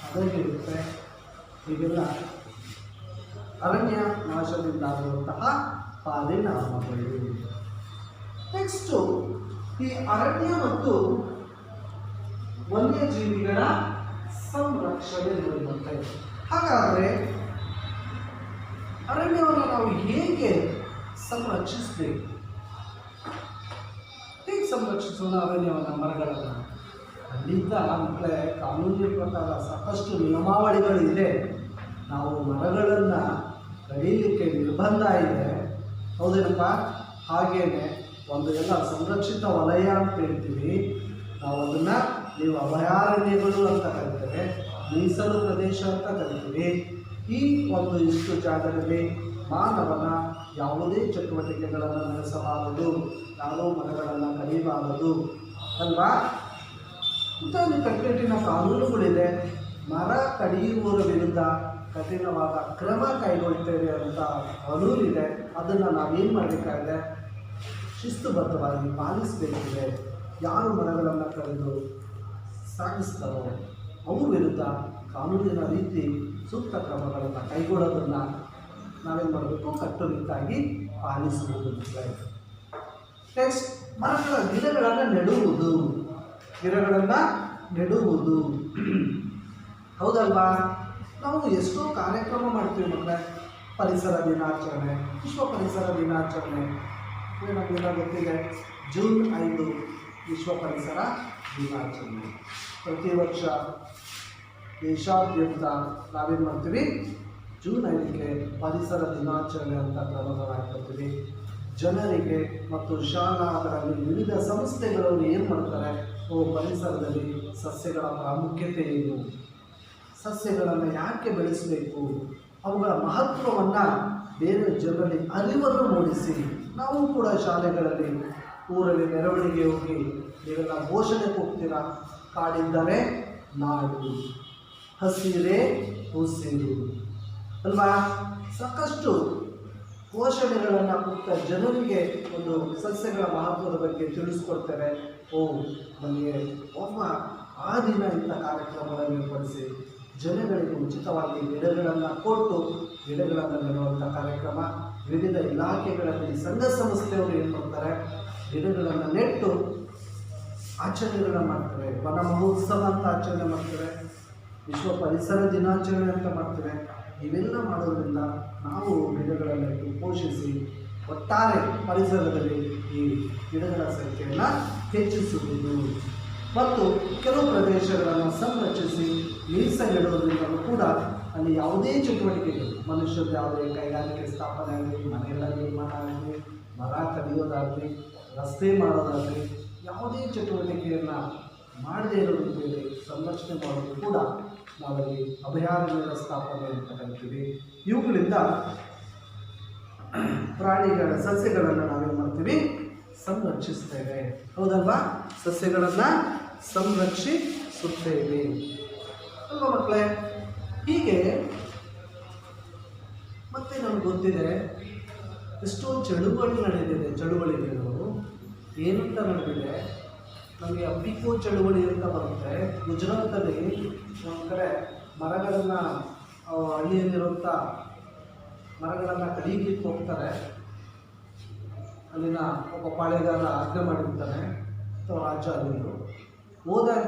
Speaker 1: ಹದಗೆಡುತ್ತೆ. ಹೀಗೆಲ್ಲ ಅರಣ್ಯ ನಾಶದಿಂದಾಗುವಂತಹ ಪರಿಣಾಮಗಳು. ನೆಕ್ಸ್ಟು ಈ ಅರಣ್ಯ ಮತ್ತು ವನ್ಯಜೀವಿಗಳ ಸಂರಕ್ಷಣೆ ನಡೆಯುತ್ತೆ. ಹಾಗಾದರೆ ಅರಣ್ಯವನ್ನು ನಾವು ಹೇಗೆ ಸಂರಕ್ಷಿಸಬೇಕು? ಹೇಗೆ ಸಂರಕ್ಷಿಸೋಣ ಅರಣ್ಯವನ್ನು, ಮರಗಳನ್ನು? ಖಂಡಿತ ಮಕ್ಕಳೇ, ಕಾನೂನಿನ ಪ್ರಕಾರ ಸಾಕಷ್ಟು ನಿಯಮಾವಳಿಗಳಿದೆ. ನಾವು ಮರಗಳನ್ನು ಕಡಿಯಲಿಕ್ಕೆ ನಿರ್ಬಂಧ ಇದೆ, ಹೌದೇನಪ್ಪ? ಹಾಗೇನೆ ಒಂದು ಎಲ್ಲ ಸಂರಕ್ಷಿತ ವಲಯ ಅಂತ ಹೇಳ್ತೀವಿ ನಾವು. ಅದನ್ನು ನೀವು ಅಭಯಾರಣ್ಯಗಳು ಅಂತ ಕರಿತೇವೆ, ಮೀಸಲು ಪ್ರದೇಶ ಅಂತ ಕರಿತೀವಿ. ಈ ಒಂದು ಇಷ್ಟು ಜಾಗದಲ್ಲಿ ಮಾನವನ ಯಾವುದೇ ಚಟುವಟಿಕೆಗಳನ್ನು ನಡೆಸಬಾರದು, ಯಾರೋ ಮರಗಳನ್ನು ಕಡಿಯಬಾರದು ಅಲ್ವಾ? ಇಂಥಲ್ಲಿ ಕಟ್ಟುನಿಟ್ಟಿನ ಕಾನೂನುಗಳಿದೆ. ಮರ ಕಡಿಯುವವರ ವಿರುದ್ಧ ಕಠಿಣವಾದ ಕ್ರಮ ಕೈಗೊಳ್ತೇವೆ ಅಂತ ಕಾನೂನಿದೆ. ಅದನ್ನು ನಾವೇನು ಮಾಡಬೇಕಾಗಿದೆ? ಶಿಸ್ತುಬದ್ಧವಾಗಿ ಪಾಲಿಸಬೇಕಿದೆ. ಯಾರು ಮರಗಳನ್ನು ಕಡಿದು ಸಾಗಿಸ್ತಾರೋ ಅವ್ರ ವಿರುದ್ಧ ಕಾನೂನಿನ ರೀತಿ ಸೂಕ್ತ ಕ್ರಮಗಳನ್ನು ಕೈಗೊಳ್ಳೋದನ್ನು ನಾವೇನು ಮಾಡಬೇಕು? ಕಟ್ಟುನಿಟ್ಟಾಗಿ ಪಾಲಿಸುವುದು. ನೆಕ್ಸ್ಟ್, ಗಿಡಗಳನ್ನು ನೆಡುವುದು ಹೌದಲ್ವಾ? ನಾವು ಎಷ್ಟೋ ಕಾರ್ಯಕ್ರಮ ಮಾಡ್ತೀವಿ ಮಕ್ಕಳೇ. ಪರಿಸರ ದಿನಾಚರಣೆ, ವಿಶ್ವ ಪರಿಸರ ದಿನಾಚರಣೆ ನಮಗೆಲ್ಲ ಗೊತ್ತಿದೆ. ಜೂನ್ 5 ವಿಶ್ವ ಪರಿಸರ ದಿನಾಚರಣೆ. ಪ್ರತಿ ವರ್ಷ ದೇಶಾದ್ಯಂತ ನಾವೇನು ಮಾಡ್ತೀವಿ, ಜೂನ್ 5ಕ್ಕೆ ಪರಿಸರ ದಿನಾಚರಣೆ ಅಂತ ಕ್ರಮಗಳಾಗ್ತೀವಿ. ಜನರಿಗೆ ಮತ್ತು ಶಾಲಾಗಳಲ್ಲಿ ವಿವಿಧ ಸಂಸ್ಥೆಗಳವರು ಏನು ಮಾಡ್ತಾರೆ, ಪರಿಸರದಲ್ಲಿ ಸಸ್ಯಗಳ ಪ್ರಾಮುಖ್ಯತೆ ಏನು, ಸಸ್ಯಗಳನ್ನು ಯಾಕೆ ಬೆಳೆಸಬೇಕು, ಅವುಗಳ ಮಹತ್ವವನ್ನು ಬೇರೆ ಜನರಲ್ಲಿ ಅರಿವನ್ನು ಮೂಡಿಸಿ, ನಾವು ಕೂಡ ಶಾಲೆಗಳಲ್ಲಿ ಊರಲ್ಲಿ ಮೆರವಣಿಗೆ ಹೋಗಿ ನೀವೆಲ್ಲ ಘೋಷಣೆ ಹೋಗ್ತೀರಾ, ಕಾಡಿದ್ದರೆ ನಾಡು, ಹಸಿರೇ ಉಸಿರು ಅಲ್ವಾ. ಸಾಕಷ್ಟು ಘೋಷಣೆಗಳನ್ನು ಕೊಟ್ಟ ಜನರಿಗೆ ಒಂದು ಸಸ್ಯಗಳ ಮಹತ್ವದ ಬಗ್ಗೆ ತಿಳಿಸ್ಕೊಡ್ತಾರೆ. ನಮಗೆ ಒಬ್ಬ ಆ ದಿನ ಇಂಥ ಕಾರ್ಯಕ್ರಮಗಳನ್ನು ಏರ್ಪಡಿಸಿ ಜನಗಳಿಗೆ ಉಚಿತವಾಗಿ ಗಿಡಗಳನ್ನು ಕೊಟ್ಟು ಗಿಡಗಳನ್ನು ನೆಡುವಂಥ ಕಾರ್ಯಕ್ರಮ. ವಿವಿಧ ಇಲಾಖೆಗಳಲ್ಲಿ ಸಂಘ ಸಂಸ್ಥೆಯವರು ಏನು ಮಾಡ್ತಾರೆ, ಗಿಡಗಳನ್ನು ನೆಟ್ಟು ಆಚರಣೆಗಳನ್ನು ಮಾಡ್ತಾರೆ. ವನ ಮಹೋತ್ಸವ ಅಂತ ಆಚರಣೆ ಮಾಡ್ತಾರೆ, ವಿಶ್ವ ಪರಿಸರ ದಿನಾಚರಣೆ ಅಂತ ಮಾಡ್ತಾರೆ. ಇವೆಲ್ಲ ಮಾಡೋದ್ರಿಂದ ನಾವು ಗಿಡಗಳನ್ನು ನೆಟ್ಟು ಪೋಷಿಸಿ ಒಟ್ಟಾರೆ ಪರಿಸರದಲ್ಲಿ ಈ ಗಿಡಗಳ ಸಂಖ್ಯೆಯನ್ನು ಹೆಚ್ಚಿಸುವುದು ಮತ್ತು ಕೆಲವು ಪ್ರದೇಶಗಳನ್ನು ಸಂರಕ್ಷಿಸಿ ಮೀಸಲಿಡುವುದರಿಂದಲೂ ಕೂಡ ಅಲ್ಲಿ ಯಾವುದೇ ಚಟುವಟಿಕೆಗಳು, ಮನುಷ್ಯರು ಯಾವುದೇ ಕೈಗಾರಿಕೆ ಸ್ಥಾಪನೆ ಆಗಲಿ, ಮನೆಗಳ ನಿರ್ಮಾಣ ಆಗಲಿ, ಮರ ಕಡಿಯೋದಾಗಲಿ, ರಸ್ತೆ ಮಾಡೋದಾಗಲಿ, ಯಾವುದೇ ಚಟುವಟಿಕೆಯನ್ನು ಮಾಡದೇ ಇರೋದಕ್ಕೆ ಸಂರಕ್ಷಣೆ ಮಾಡೋದು ಕೂಡ ನಾವಲ್ಲಿ ಅಭಯಾರಣ್ಯಗಳ ಸ್ಥಾಪನೆ ಅಂತ ಕರಿತೀವಿ. ಇವುಗಳಿಂದ ಪ್ರಾಣಿಗಳ ಸಸ್ಯಗಳನ್ನು ನಾವೇನು ಮಾಡ್ತೀವಿ, ಸಂರಕ್ಷಿಸ್ತೇವೆ. ಹೌದಲ್ವಾ, ಸಸ್ಯಗಳನ್ನು ಸಂರಕ್ಷಿಸುತ್ತೇವೆ ಅಲ್ವಾ ಮಕ್ಕಳೇ. ಹೀಗೆ ಮತ್ತೆ ನಮ್ಗೆ ಗೊತ್ತಿದೆ ಎಷ್ಟೊಂದು ಚಳುವಳಿಗಳು ಏನಂತ ನಡೆದಿದೆ. ನಮಗೆ ಅಪ್ಪಿಕೋ ಚಳುವಳಿ ಅಂತ ಬರುತ್ತೆ. ಗುಜರಾತಲ್ಲಿ ಒಂದು ಕಡೆ ಮರಗಳನ್ನು, ಹಳ್ಳಿಯಲ್ಲಿರುವಂಥ ಮರಗಳನ್ನು ಕಡಿಯಲಿಕ್ಕೆ ಹೋಗ್ತಾರೆ. ಅಲ್ಲಿನ ಒಬ್ಬ ಪಾಳೆಗಾರ ಆಜ್ಞೆ ಮಾಡಿರ್ತಾನೆ ಅಥವಾ ರಾಜ ಅಲ್ಲಿಂದು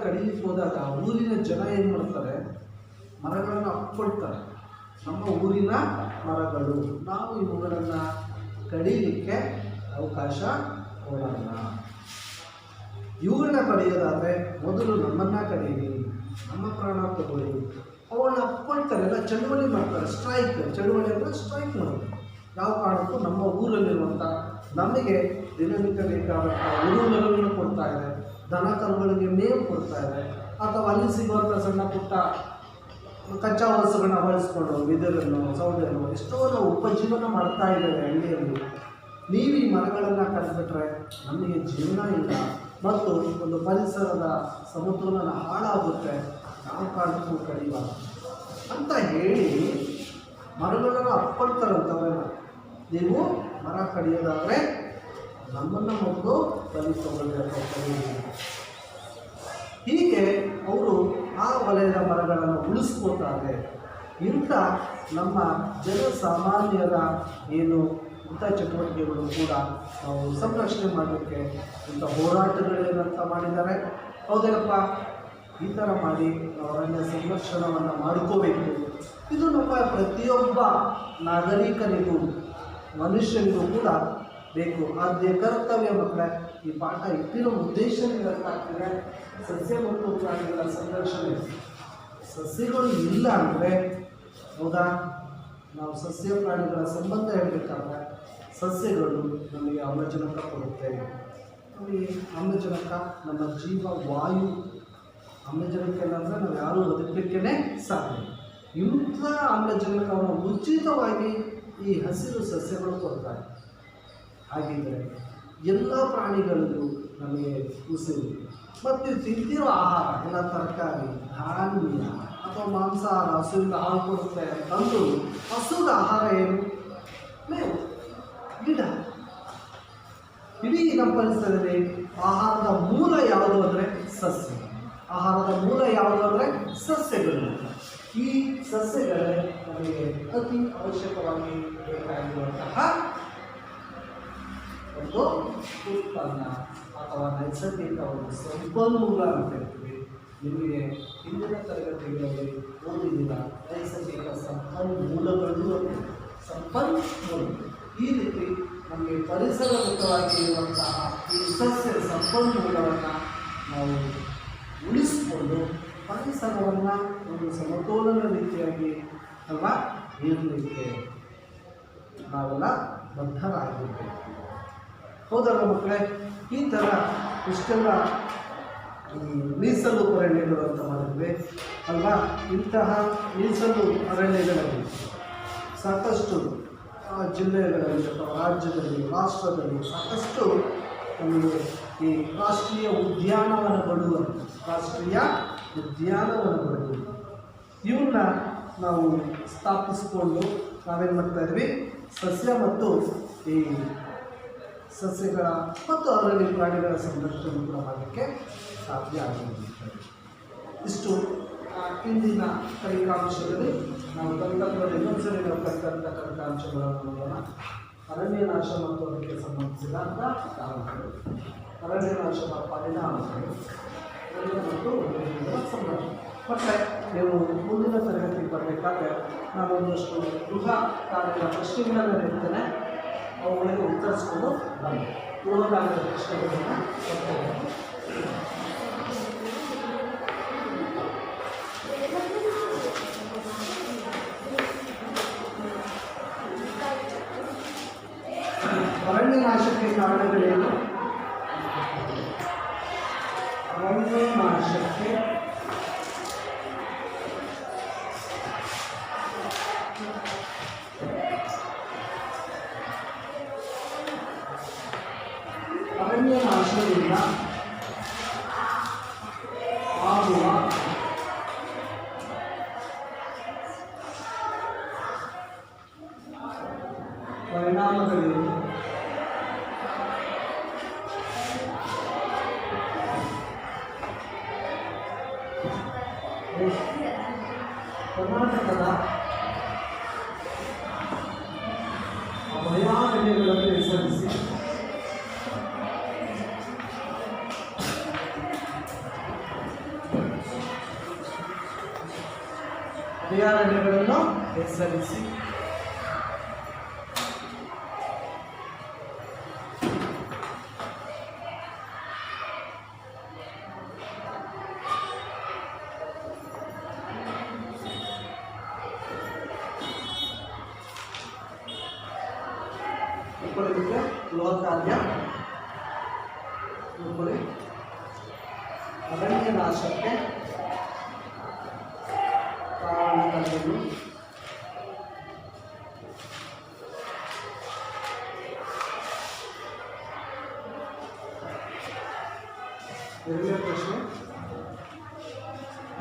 Speaker 1: ಕಡಿಲಿಕ್ಕೆ ಹೋದಾಗ ಊರಿನ ಜನ ಏನು ಮಾಡ್ತಾರೆ, ಮರಗಳನ್ನು ಅಪ್ಕೊಳ್ತಾರೆ. ನಮ್ಮ ಊರಿನ ಮರಗಳು, ನಾವು ಇವುಗಳನ್ನು ಕಡಿಲಿಕ್ಕೆ ಅವಕಾಶ ಕೊಡೋಣ. ಇವುಗಳನ್ನ ಕಡಿಯೋದಾದರೆ ಮೊದಲು ನಮ್ಮನ್ನು ಕಡೀರಿ, ನಮ್ಮ ಪ್ರಾಣ ತಗೊಳ್ಳಿ. ಅವುಗಳನ್ನ ಅಪ್ಕೊಳ್ತಾರೆ, ಎಲ್ಲ ಚಳುವಳಿ ಮಾಡ್ತಾರೆ. ಚಳುವಳಿ ಅಂದರೆ ಸ್ಟ್ರೈಕ್ ಮಾಡೋದು. ಯಾವ ಕಾರಣಕ್ಕೂ ನಮ್ಮ ಊರಲ್ಲಿರುವಂಥ ನಮಗೆ ದಿನನಿತ್ಯ ಬೇಕಾದಂಥ ಉರುಗಳನ್ನು ಕೊಡ್ತಾ ಇದೆ, ದನ ಕರುಗಳಿಗೆ ಮೇವು ಕೊಡ್ತಾ ಇದೆ, ಅಥವಾ ಅಲ್ಲಿ ಸಿಗುವಂಥ ಸಣ್ಣ ಪುಟ್ಟ ಕಚ್ಚಾ ವಸ್ತುಗಳನ್ನ ಬಳಸ್ಕೊಂಡು ಬಿದಿರನ್ನು, ಸೌದೆಯನ್ನು ಎಷ್ಟೋ ನಾವು ಉಪಜೀವನ ಮಾಡ್ತಾ ಇದ್ದೇವೆ ಹಳ್ಳಿಯಲ್ಲಿ. ನೀವು ಈ ಮರಗಳನ್ನು ಕಡಿದ್ಬಿಟ್ರೆ ನಮಗೆ ಜೀವನ ಇಲ್ಲ ಮತ್ತು ಒಂದು ಪರಿಸರದ ಸಮತೋಲನ ಹಾಳಾಗುತ್ತೆ, ನಾವು ಕಾರಣಕ್ಕೂ ಕಡಿಬಾರ್ದು ಅಂತ ಹೇಳಿ ಮರಗಳನ್ನು ಅಪ್ಕೊಳ್ತಾರಂತವೆಲ್ಲ. ನೀವು ಮರ ಕಡಿಯೋದಾದರೆ ನಮ್ಮನ್ನು ಮೊದಲು ಬಲಿ ತಗೊಳ್ಳಿ. ಹೀಗೆ ಅವರು ಆ ವಲಯದ ಮರಗಳನ್ನು ಉಳಿಸ್ಕೋತಾರೆ. ಇಂಥ ನಮ್ಮ ಜನಸಾಮಾನ್ಯರ ಏನು ಇಂಥ ಚಟುವಟಿಕೆಗಳು ಕೂಡ ನಾವು ಸಂರಕ್ಷಣೆ ಮಾಡಲಿಕ್ಕೆ ಇಂಥ ಹೋರಾಟಗಳೇನಂತ ಮಾಡಿದ್ದಾರೆ. ಹೌದೇನಪ್ಪ, ಈ ಥರ ಮಾಡಿ ನಾವು ಅರಣ್ಯ ಸಂರಕ್ಷಣವನ್ನು ಮಾಡ್ಕೋಬೇಕು. ಇದು ನಮ್ಮ ಪ್ರತಿಯೊಬ್ಬ ನಾಗರಿಕನಿಗೂ ಮನುಷ್ಯನಿಗೂ ಕೂಡ ಬೇಕು, ಆದ್ಯ ಕರ್ತವ್ಯ. ಮಕ್ಕಳೇ, ಈ ಪಾಠ ಇಟ್ಟಿರೋ ಉದ್ದೇಶ ಆಗ್ತಿದೆ ಸಸ್ಯ ಮತ್ತು ಪ್ರಾಣಿಗಳ ಸಂರಕ್ಷಣೆ. ಸಸ್ಯಗಳು ಇಲ್ಲ ಅಂದರೆ, ಹೌದಾ, ನಾವು ಸಸ್ಯ ಪ್ರಾಣಿಗಳ ಸಂಬಂಧ ಹೇಳಬೇಕಾದ್ರೆ ಸಸ್ಯಗಳು ನಮಗೆ ಆಮ್ಲಜನಕ ಕೊಡುತ್ತೆ. ನಮಗೆ ಆಮ್ಲಜನಕ ನಮ್ಮ ಜೀವ ವಾಯು. ಆಮ್ಲಜನಕ ಇಲ್ಲಾಂದರೆ ನಾವು ಯಾರೂ ಬದುಕಲಿಕ್ಕೇ ಸಾಧ್ಯ. ಇಂಥ ಆಮ್ಲಜನಕವನ್ನು ಉಚಿತವಾಗಿ ಈ ಹಸಿರು ಸಸ್ಯಗಳು ಕೊಡ್ತಾರೆ. ಹಾಗಿದ್ದರೆ ಎಲ್ಲ ಪ್ರಾಣಿಗಳಿಗೂ ನಮಗೆ ಉಸಿರು ಮತ್ತು ತಿಂತಿರೋ ಆಹಾರ ಎಲ್ಲ ತರಕಾರಿ, ಧಾನ್ಯ ಅಥವಾ ಮಾಂಸಾಹಾರ ಹಸುವಿಂದ ಹಾಲು ಕೊಡುತ್ತೆ ಅಂತಂದು ಹಸುದ ಆಹಾರ ಏನು? ಮೇವು, ಗಿಡ. ಇಡೀ ನಮ್ಮ ಪರಿಸರದಲ್ಲಿ ಆಹಾರದ ಮೂಲ ಯಾವುದು ಅಂದರೆ ಸಸ್ಯ. ಆಹಾರದ ಮೂಲ ಯಾವುದು ಅಂದರೆ ಸಸ್ಯಗಳು. ಈ ಸಸ್ಯಗಳೇ ನಮಗೆ ಅತಿ ಅವಶ್ಯಕವಾಗಿ ಬೇಕಾಗಿರುವಂತಹ ಒಂದು ಉತ್ಪನ್ನ ಅಥವಾ ನೈಸರ್ಗಿಕ ಒಂದು ಸಂಪನ್ಮೂಲ ಅಂತ ಹೇಳ್ತೀವಿ. ನಿಮಗೆ ಹಿಂದಿನ ತರಗತಿಗಳಲ್ಲಿ ಓದಿದಿಲ್ಲ ನೈಸರ್ಗಿಕ ಸಂಪನ್ಮೂಲಗಳು. ಸಂಪನ್ಮೂಲ. ಈ ರೀತಿ ನಮಗೆ ಪರಿಸರಯುತವಾಗಿ ಇರುವಂತಹ ಈ ಸಸ್ಯ ಸಂಪನ್ಮೂಲವನ್ನು ನಾವು ಉಳಿಸಿಕೊಂಡು ಪರಿಸರವನ್ನು ಒಂದು ಸಮತೋಲನ ರೀತಿಯಾಗಿ ಅಲ್ವಾ ಇರಲಿಕ್ಕೆ ನಾವೆಲ್ಲ ಬದ್ಧರಾಗಿರ್ಬೇಕು. ಹೌದಲ್ವ ಮಕ್ಕಳೇ? ಈ ಥರ ಇಷ್ಟೆಲ್ಲ ಮೀಸಲು ಅರಣ್ಯಗಳು ಅಂತ ಮಾಡಿದ್ವಿ ಅಲ್ವಾ. ಇಂತಹ ಮೀಸಲು ಅರಣ್ಯಗಳಲ್ಲಿ ಸಾಕಷ್ಟು ಜಿಲ್ಲೆಗಳಲ್ಲಿ ಅಥವಾ ರಾಜ್ಯದಲ್ಲಿ ರಾಷ್ಟ್ರದಲ್ಲಿ ಸಾಕಷ್ಟು ನಮಗೆ ಈ ರಾಷ್ಟ್ರೀಯ ಉದ್ಯಾನವನಗಳು ಇವನ್ನ ನಾವು ಸ್ಥಾಪಿಸಿಕೊಂಡು ನಾವೇನು ಮಾಡ್ತಾ ಇದ್ವಿ, ಸಸ್ಯ ಮತ್ತು ಈ ಸಸ್ಯಗಳ ಮತ್ತು ಅರಣ್ಯ ಪ್ರಾಣಿಗಳ ಸಂರಕ್ಷಣೆ ಕೂಡ ಮಾಡಲಿಕ್ಕೆ ಸಾಧ್ಯ ಆಗಿರುತ್ತದೆ. ಇಷ್ಟು ಇಂದಿನ ಫಲಿತಾಂಶದಲ್ಲಿ ನಾವು ಕಲಿತಂಥದ್ದು. ಇನ್ನೊಂದ್ಸರಿ ನಾವು ಕಲಿತಂಥ ಫಲಿತಾಂಶಗಳನ್ನು ನೋಡೋಣ. ಅರಣ್ಯ ನಾಶ ಮತ್ತು ಅದಕ್ಕೆ ಸಂಬಂಧಿಸಿದಂಥ ಕಾರಣಗಳು, ಅರಣ್ಯ ನಾಶದ ಪರಿಣಾಮಗಳು ಮತ್ತು ಸಂರಕ್ಷಣೆ. ಮತ್ತು ನೀವು ಮುಂದಿನ ತರಗತಿಗೆ ಬರಬೇಕಾದ್ರೆ ನಾನು ಒಂದಷ್ಟು ಗೃಹ ಕಾರ್ಯದ ಪ್ರಶ್ನೆಗಳನ್ನು ನೀಡ್ತೇನೆ. ಅವುಗಳಿಗೆ ಉತ್ತರಿಸ್ಕೊಂಡು ಬನ್ನಿ. ಗೃಹ ಕಾರ್ಯದ ಪ್ರಶ್ನೆಗಳನ್ನು ಕೊಡ್ತೇನೆ. ಅರಣ್ಯ ನಾಶಕ್ಕೆ ಕಾರಣಗಳೇನು? ಅರಣ್ಯ ನಾಶಕ್ಕೆ ಅರಣ್ಯ ನಾಶದಿಂದ ಆಗುವ ಪರಿಣಾಮಗಳೇನು? ಕರ್ನಾಟಕದ ಅಭಯಾರಣ್ಯಗಳನ್ನು ಹೆಸರಿಸಿ. ಅಭಯಾರಣ್ಯಗಳನ್ನು ಹೆಸರಿಸಿ. ಗೃಹ ಕಾರ್ಯ ಅರಣ್ಯ ನಾಶಕ್ಕೆ ಕಾರಣಗಳು. ಎರಡನೇ ಪ್ರಶ್ನೆ,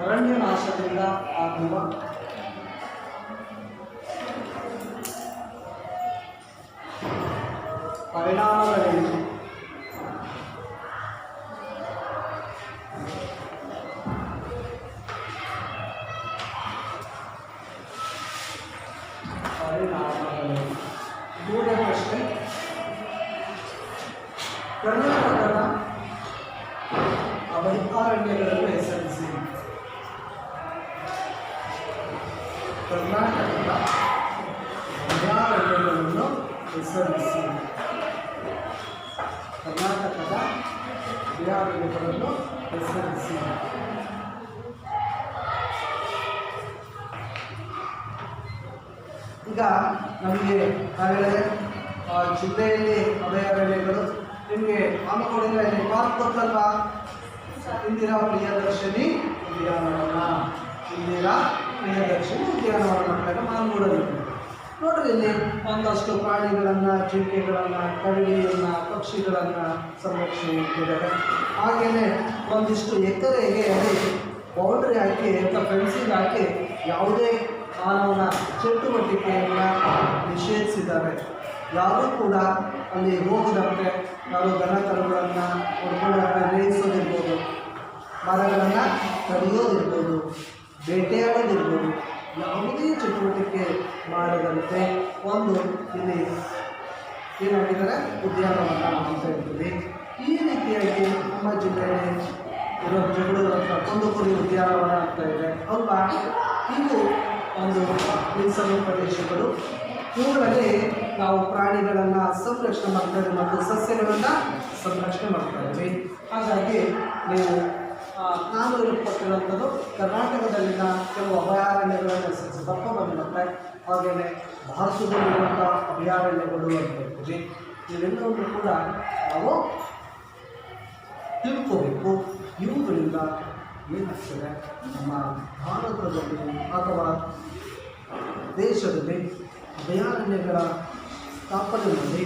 Speaker 1: ಅರಣ್ಯ ನಾಶದಿಂದ ಆಗುವ ಪರಿಣಾಮಗಳೇನು? ಮೂರನೇ ಪ್ರಶ್ನೆ, ಕರ್ನಾಟಕದ ಅಭಯಾರಣ್ಯಗಳನ್ನು ಹೆಸರಿಸಿ. ಕರ್ನಾಟಕದ ಅಭಯಾರಣ್ಯಗಳನ್ನು ಹೆಸರಿಸಿ. ಕರ್ನಾಟಕದ ಅಭಯಾರಣ್ಯಗಳನ್ನು ಹೆಸರಿಸಿ. ಈಗ ನಮಗೆ ಹಾಗಾದರೆ ಜಿಲ್ಲೆಯಲ್ಲಿ ಅಭಯಾರಣ್ಯಗಳು ನಿಮಗೆ ಹಮ್ಮಿಕೊಂಡಿದ್ರೆ ಪಾರ್ಕ್ ಗೊತ್ತಲ್ವಾ? ಇಂದಿರಾ ಪ್ರಿಯದರ್ಶಿನಿ ಉದ್ಯಾನವನ. ಇಂದಿರಾ ಪ್ರಿಯದರ್ಶಿನಿ ಉದ್ಯಾನವನ ಮಕ್ಕಳನ್ನ ಮಾಲ್ಗೂಡಲ್ಲಿ ನೋಡ್ರಿ. ಇಲ್ಲಿ ಒಂದಷ್ಟು ಪ್ರಾಣಿಗಳನ್ನು, ಜಿಂಕೆಗಳನ್ನು, ಕರಡಿಯನ್ನು, ಪಕ್ಷಿಗಳನ್ನು ಸಂರಕ್ಷಣೆ ಇಟ್ಟಿದ್ದಾರೆ. ಹಾಗೆಯೇ ಒಂದಿಷ್ಟು ಎಕರೆಗೆ ಅಲ್ಲಿ ಬೌಂಡ್ರಿ ಹಾಕಿ ಅಥವಾ ಫೆನ್ಸಿಂಗ್ ಹಾಕಿ ಯಾವುದೇ ಮಾನವನ ಚಟುವಟಿಕೆಯನ್ನು ನಿಷೇಧಿಸಿದ್ದಾರೆ. ಯಾರೂ ಕೂಡ ಅಲ್ಲಿ ಹೋಗದಂತೆ ಯಾರು ದನ ಕರುಗಳನ್ನು ಹೊಡ್ಕೊಳ್ಳೋದನ್ನ ಬೇಯಿಸೋದಿರ್ಬೋದು, ಮರಗಳನ್ನು ಕಡಿಯೋದಿರ್ಬೋದು, ಬೇಟೆಯಾಡೋದಿರ್ಬೋದು, ಯಾವುದೇ ಚಟುವಟಿಕೆ ಮಾಡದಂತೆ ಒಂದು ಇಲ್ಲಿ ಏನಾಗಿದ್ದಾರೆ ಉದ್ಯಾನವನ ಅಂತ ಹೇಳ್ತೀವಿ. ಈ ರೀತಿಯಾಗಿ ನಮ್ಮ ಜಿಲ್ಲೆಯಲ್ಲಿ ಇರೋ ಜಗಳೂರು ಹತ್ರ ಕುಂದುಪುರಿ ಉದ್ಯಾನವನ ಅಂತ ಇದೆ ಅಲ್ವಾ. ಇವು ಒಂದು ಮೀಸಲು ಪ್ರದೇಶಗಳು. ಇವುಗಳಲ್ಲಿ ನಾವು ಪ್ರಾಣಿಗಳನ್ನು ಸಂರಕ್ಷಣೆ ಮಾಡ್ತಾ ಇದ್ದೀವಿ ಮತ್ತು ಸಸ್ಯಗಳನ್ನು ಸಂರಕ್ಷಣೆ ಮಾಡ್ತಾ ಇದ್ದೀವಿ. ಹಾಗಾಗಿ ನೀವು ನಾನು ಇರುವಂಥದ್ದು ಕರ್ನಾಟಕದಲ್ಲಿನ ಕೆಲವು ಅಭಯಾರಣ್ಯಗಳನ್ನು ದಪ್ಪ ಬಂದಿರುತ್ತೆ. ಹಾಗೆಯೇ ಭಾರತದಲ್ಲಿರುವಂಥ ಅಭಯಾರಣ್ಯಗಳು ಅಂತ ಹೇಳ್ತೀವಿ. ಇವೆಲ್ಲವನ್ನೂ ಕೂಡ ನಾವು ತಿಳ್ಕೋಬೇಕು. ಇವುಗಳಿಂದ ಏನಾಗ್ತದೆ, ನಮ್ಮ ಭಾರತದಲ್ಲಿ ಅಥವಾ ದೇಶದಲ್ಲಿ ಅಭಯಾರಣ್ಯಗಳ ಸ್ಥಾಪನೆ ಮಾಡಿ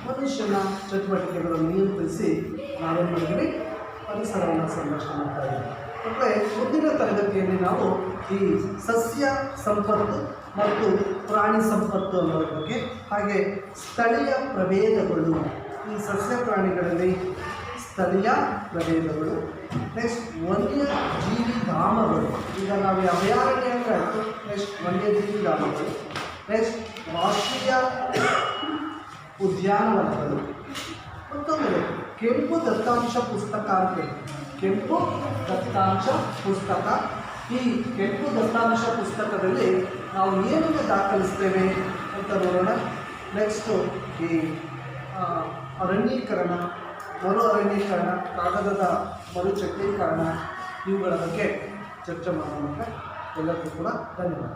Speaker 1: ಮನುಷ್ಯನ ಚಟುವಟಿಕೆಗಳನ್ನು ನಿಯಂತ್ರಿಸಿ ನಾವೇನು ಮಾಡಿದ್ವಿ, ಪರಿಸರವನ್ನು ಸಂರಕ್ಷಣೆ ಮಾಡ್ತಾ ಇದ್ದೀವಿ. ಮತ್ತು ಮುಂದಿನ ತರಗತಿಯಲ್ಲಿ ನಾವು ಈ ಸಸ್ಯ ಸಂಪತ್ತು ಮತ್ತು ಪ್ರಾಣಿ ಸಂಪತ್ತು ಅನ್ನೋದ್ರ ಬಗ್ಗೆ, ಹಾಗೆ ಸ್ಥಳೀಯ ಪ್ರಭೇದಗಳು, ಈ ಸಸ್ಯ ಪ್ರಾಣಿಗಳಲ್ಲಿ ಸ್ಥಳೀಯ ಪ್ರಭೇದಗಳು, ನೆಕ್ಸ್ಟ್ ವನ್ಯಜೀವಿ ಧಾಮಗಳು. ಈಗ ನಾವು ಅಭಯಾರಣ್ಯ ಅಂದರೆ ಆಯಿತು, ನೆಕ್ಸ್ಟ್ ವನ್ಯಜೀವಿ ಧಾಮಗಳು, ನೆಕ್ಸ್ಟ್ ರಾಷ್ಟ್ರೀಯ ಉದ್ಯಾನವನಗಳು, ಮತ್ತೊಂದು ಕೆಂಪು ದತ್ತಾಂಶ ಪುಸ್ತಕ ಅಂತ. ಕೆಂಪು ದತ್ತಾಂಶ ಪುಸ್ತಕ. ಈ ಕೆಂಪು ದತ್ತಾಂಶ ಪುಸ್ತಕದಲ್ಲಿ ನಾವು ಏನನ್ನು ದಾಖಲಿಸ್ತೇವೆ ಅಂತ ನೋಡೋಣ. ನೆಕ್ಸ್ಟು ಈ ಅರಣ್ಯೀಕರಣ, ಮರು ಅರಣ್ಯೀಕರಣ, ಕಾಗದದ ಮರುಚಕ್ರೀಕರಣ, ಇವುಗಳ ಬಗ್ಗೆ ಚರ್ಚೆ ಮಾಡೋಣ. ಎಲ್ಲರಿಗೂ ಕೂಡ ಧನ್ಯವಾದ.